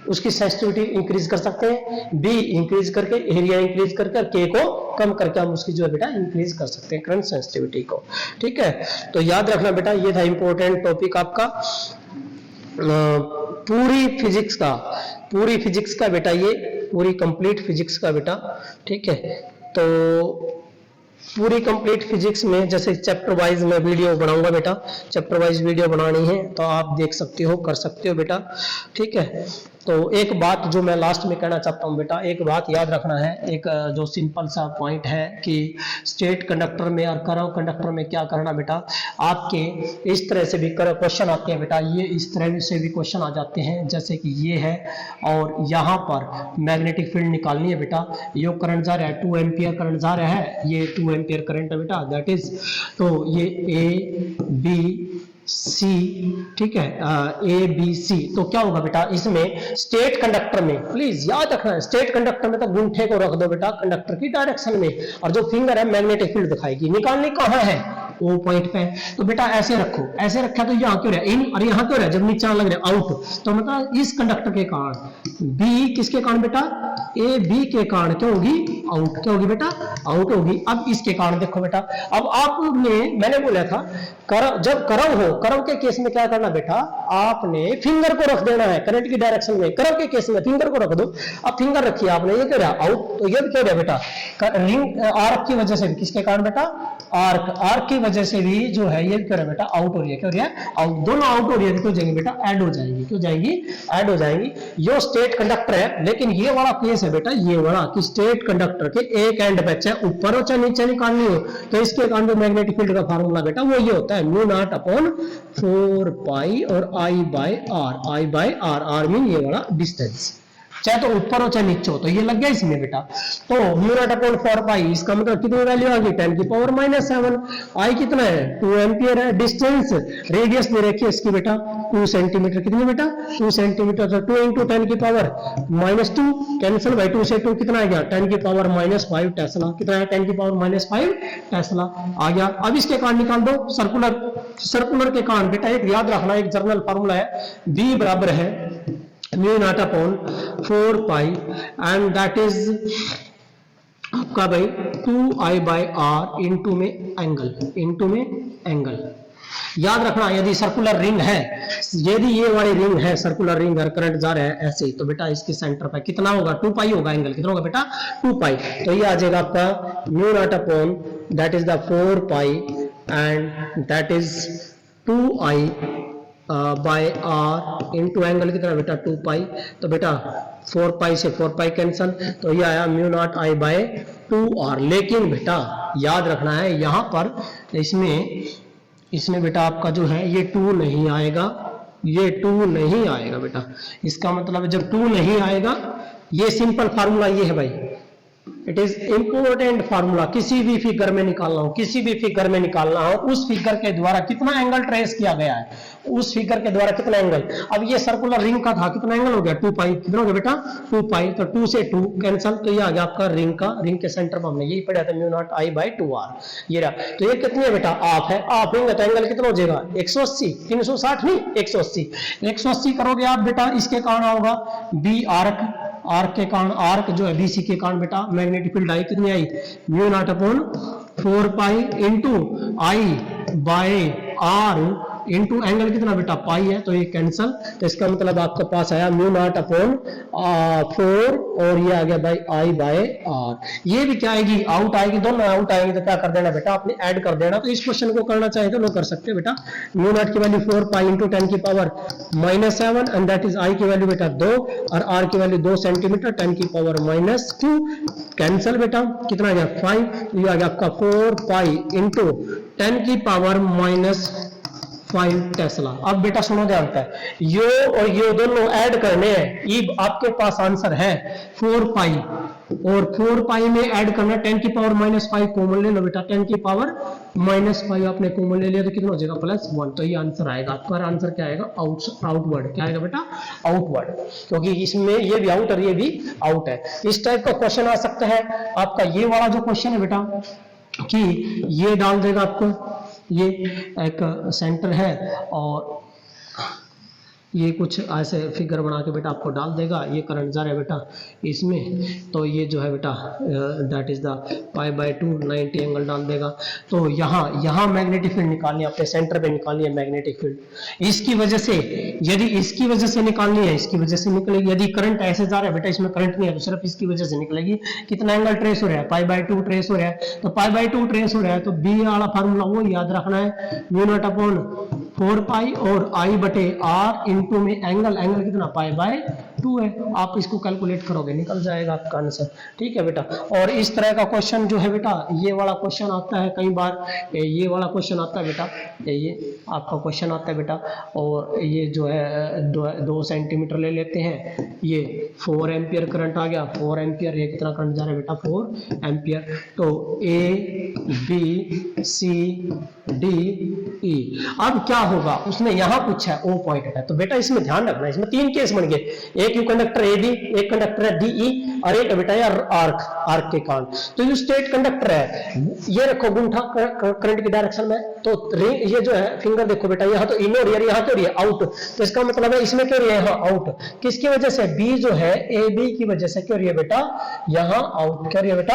Speaker 1: उसकी सेंसिटिविटी इंक्रीज कर सकते हैं, बी इंक्रीज करके, एरिया इंक्रीज करके, के को कम करके हम उसकी जो है बेटा इंक्रीज कर सकते हैं करंट सेंसिटिविटी को। ठीक है, तो याद रखना बेटा, ये था इंपॉर्टेंट टॉपिक आपका पूरी फिजिक्स का बेटा, ये पूरी कंप्लीट फिजिक्स का बेटा। ठीक है, तो पूरी कंप्लीट फिजिक्स में जैसे चैप्टर वाइज मैं वीडियो बनाऊंगा बेटा, चैप्टर वाइज वीडियो बनानी है तो आप देख सकते हो, कर सकते हो बेटा। ठीक है, तो एक बात जो मैं लास्ट में कहना चाहता हूं बेटा, एक बात याद रखना है, एक जो सिंपल सा पॉइंट है कि स्टेट कंडक्टर में और करव कंडक्टर में क्या करना बेटा, आपके इस तरह से भी क्वेश्चन आते हैं बेटा, ये इस तरह से भी क्वेश्चन आ जाते हैं, जैसे कि ये है और यहाँ पर मैग्नेटिक फील्ड निकालनी है बेटा, ये करंट जा रहा है 2 एम्पियर करंट जा रहा है, ये 2 एम्पियर करंट है बेटा, दैट इज, तो ये ABC, ठीक है, ABC। तो क्या होगा बेटा, इसमें स्टेट कंडक्टर में, प्लीज याद रखना है, स्टेट कंडक्टर में तो गुंठे को रख दो बेटा कंडक्टर की डायरेक्शन में, और जो फिंगर है मैग्नेटिक फील्ड दिखाएगी, निकालनी कहाँ है, वो पॉइंट पे। तो बेटा ऐसे रखो, ऐसे रखा तो यहाँ क्यों रहा इन और यहाँ क्यों रहा, जब नीचे लग रहा है आउट, तो मतलब इस कंडक्टर के कारण, बी किसके कारण बेटा, ए बी के कारण क्या होगी, आउट, क्या होगी बेटा, आउट होगी। अब इसके कारण देखो बेटा, अब आपने, मैंने बोला था करव, जब करव हो, करव के केस में क्या करना बेटा, आपने फिंगर को रख देना है करंट की डायरेक्शन में, करव के केस में फिंगर को रख दो। अब फिंगर रखिए आपने, ये क्या रहा आउट, तो ये क्या रहा बेटा, रिंग आर्क की वजह से, किसके कारण बेटा, आर्क की वजह से भी जो है ये क्या रहा बेटा, आउट हो रही है, क्या हो रही है, आउट, दोनों आउट हो रही है, क्यों जाएंगे बेटा, ऐड हो जाएंगी, क्यों जाएंगी, ऐड हो जाएंगी। ये स्टेट कंडक्टर है, लेकिन ये वाला केस है बेटा, ये वाला कि स्टेट कंडक्टर के एक एंड पे चाहे ऊपर हो चाहे नीचे निकालनी हो, तो इसके कारण जो मैग्नेटिक फील्ड का फार्मूला बेटा वो ये होता है, म्यू नॉट अपॉन 4 पाई और I by R, R mean ये वाला डिस्टेंस, चाहे तो ऊपर हो चाहे नीचे हो, तो ये लग गया इसमें बेटा। तो म्यू नॉट अपॉन 4 पाई, इसका मतलब कितनी वैल्यू आ गई, 10⁻⁻⁷। आई कितना है, 2 एम्पियर है, डिस्टेंस रेडियस दे रखी है इसकी बेटा 2 सेंटीमीटर, कितनी बेटा 2 सेंटीमीटर, तो 2 × 10⁻⁻2 कैंसिल बाई 2 से 2 कितना आ गया 10⁻⁵ टेस्ला, कितना है 10⁻⁵ टेस्ला आ गया। अब इसके कारण निकाल दो, सर्कुलर के कारण बेटा एक याद रखना, एक जर्नल फार्मूला है, बी बराबर है mu not upon 4 pi and that is आपका भाई 2I बाय आर इंटू में एंगल। याद रखना, यदि सर्कुलर रिंग है, यदि ये वाली रिंग है सर्कुलर रिंग और करंट जा रहा है ऐसे, तो बेटा इसके सेंटर पर कितना होगा 2 पाई होगा, एंगल कितना होगा बेटा 2 पाई, तो ये आ जाएगा आपका mu not upon that is the 4 pi and that is 2I by R into angle कितना बेटा 2 पाई, तो बेटा 4 पाई से 4 पाई कैंसल, तो ये आया mu naught I by 2R। लेकिन बेटा याद रखना है यहाँ पर इसमें बेटा आपका जो है ये 2 नहीं आएगा, ये 2 नहीं आएगा बेटा। इसका मतलब है जब 2 नहीं आएगा, ये सिंपल फार्मूला ये है भाई, इट इज इंपॉर्टेंट फार्मूला। किसी भी फिगर में निकालना हो, किसी भी फिगर में निकालना हो, उस फिगर के द्वारा कितना एंगल ट्रेस किया गया है, उस फिगर के द्वारा कितना एंगल। अब ये सर्कुलर रिंग का था, कितना एंगल हो गया 2 पाई, कितना हो गया बेटा 2 पाई, तो 2 से 2 कैंसल, तो ये आ गया आपका रिंग का, रिंग के सेंटर पर हमने यही पढ़ा था mu not I by 2r, ये रहा। तो ये कितनी है बेटा हाफ है, हाफ होंगे तो एंगल कितना हो जाएगा 180, 360 नहीं 180, 180 करोगे आप बेटा, इसके कारण होगा बी आर्क, आर्क के कारण, आर्क जो है बीसी के कारण बेटा मैग्नेटिक फील्ड आई कितनी आई mu not upon 4 pi into I by R into angle कितना बेटा पाई है, तो ये कैंसल, तो इसका मतलब आपके पास आया म्यू नॉट अपॉन 4 और ये आ गया बाई आई बाय आर। ये भी क्या आएगी आउट आएगी, दोनों आउट आएंगे तो क्या कर देना बेटा आपने ऐड कर देना। तो इस क्वेश्चन को करना चाहे तो लोग कर सकते हैं बेटा। म्यू नॉट की वैल्यू 4 पाई इंटू 10 की power -7 and that is I की वैल्यू बेटा 2 और आर की वैल्यू 2 सेंटीमीटर 10 की पावर -2, कैंसल बेटा, कितना आ गया 5, तो ये आ गया आपका 4 पाई इंटू 10 की पावर -5 टेस्ला। अब बेटा सुनो ध्यान से, यो और यो दोनों ऐड करने हैं, ये आपके पास आंसर है 4 पाई और 4 पाई में ऐड करना 10 की पावर -5 कॉमन ले लो बेटा, 10 की पावर -5 आपने कॉमन ले लिया तो कितना हो जाएगा +1, तो ये आंसर आएगा आपका। आंसर क्या आएगा आउटवर्ड, क्या आएगा बेटा आउटवर्ड, क्योंकि इसमें ये भी आउट और ये भी आउट है। इस टाइप का क्वेश्चन आ सकता है आपका। ये वाला जो क्वेश्चन है बेटा कि ये डाल देगा आपको, ये एक सेंटर है और ये कुछ ऐसे फिगर बना के बेटा आपको डाल देगा, ये करंट जा रहा है बेटा इसमें, तो ये जो है बेटा दैट इज द π/2 90 एंगल डाल देगा। तो यहाँ मैग्नेटिक फील्ड निकालनी है, अपने सेंटर पे निकालनी है मैग्नेटिक फील्ड। इसकी वजह से यदि इसकी वजह से निकालनी है, इसकी वजह से निकलेगी। यदि करंट ऐसे जा रहा है बेटा, इसमें करंट नहीं है तो सिर्फ इसकी वजह से निकलेगी। कितना एंगल ट्रेस हो रहा है π/2 ट्रेस हो रहा है, तो π/2 ट्रेस हो रहा है तो बी वाला फार्मूला वो याद रखना है, म्यू नॉट अपॉन 4 पाई और आई बटे आर इंटू में एंगल कितना π/2 है। आप इसको कैलकुलेट करोगे निकल जाएगा आपका आंसर, ठीक है बेटा। और इस तरह का क्वेश्चन जो है बेटा, ये वाला क्वेश्चन आता है कई बार, ये वाला क्वेश्चन आता है बेटा, ये आपका क्वेश्चन आता है बेटा, और ये जो है 2 सेंटीमीटर ले लेते हैं, ये 4 एम्पियर करंट आ गया, 4 एम्पियर, ये कितना करंट जा रहा है बेटा 4 एम्पियर। तो A B C D E, अब क्या होगा उसने यहाँ पूछा है ओ पॉइंट है, तो बेटा इसमें ध्यान रखना, इसमें 3 केस बन गए, एक यू कंडक्टर ए बी, एक कंडक्टर है डी ई और एक बेटा यार आर्क के कारण। तो ये स्ट्रेट कंडक्टर है, ये रखो गुंठा करंट की डायरेक्शन में, तो ये जो है फिंगर देखो बेटा, यहाँ तो इन हो रही है, यहाँ क्यों रही है आउट, तो इसका मतलब है इसमें क्यों रही है यहाँ आउट, किसकी वजह से बी जो है ए बी की वजह से क्यों रही है बेटा यहाँ आउट, क्या रही है बेटा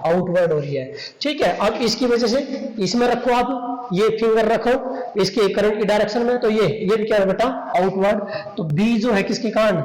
Speaker 1: आउटवर्ड हो रही है, ठीक है। अब इसकी वजह से इसमें रखो आप, ये फिंगर रखो इसके करंट की डायरेक्शन में, तो ये भी क्या है बेटा आउटवर्ड। तो बी जो है किसके कारण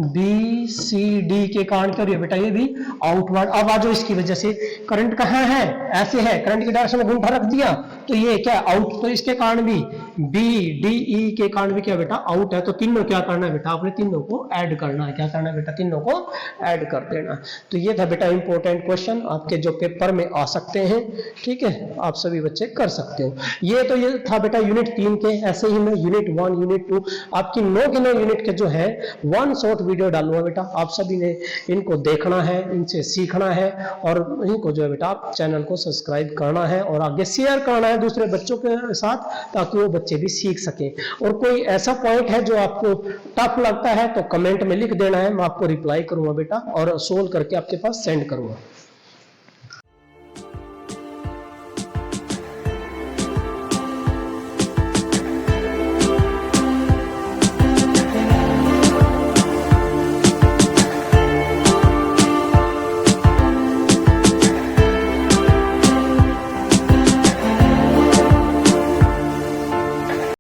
Speaker 1: बी सी डी के कारण क्या बेटा ये भी आउटवर्ड। अब आ जाओ इसकी वजह से करंट कहाँ है, ऐसे है, करंट की डायरेक्शन में गुंठा रख दिया तो ये क्या आउट, तो इसके कारण भी बी डी ई के कारण भी क्या बेटा आउट है। तो तीनों क्या करना है बेटा, आपने तीनों को ऐड करना है, क्या करना है बेटा तीनों को ऐड कर देना। तो ये था बेटा इंपॉर्टेंट क्वेश्चन आपके जो पेपर में आ सकते हैं, ठीक है, आप सभी बच्चे कर सकते हो। ये तो ये था बेटा यूनिट 3 के, ऐसे ही मैं यूनिट 1 यूनिट 2 आपकी 9 के 9 यूनिट के जो है 1 शॉर्ट वीडियो डालूंगा बेटा, आप सभी ने इनको देखना है, इनसे सीखना है और इनको जो है बेटा आप चैनल को सब्सक्राइब करना है और आगे शेयर करना है दूसरे बच्चों के साथ, ताकि वो बच्चे भी सीख सकें। और कोई ऐसा पॉइंट है जो आपको टफ लगता है तो कमेंट में लिख देना है, मैं आपको रिप्लाई करूंगा बेटा और सोल्व करके आपके पास सेंड करूंगा।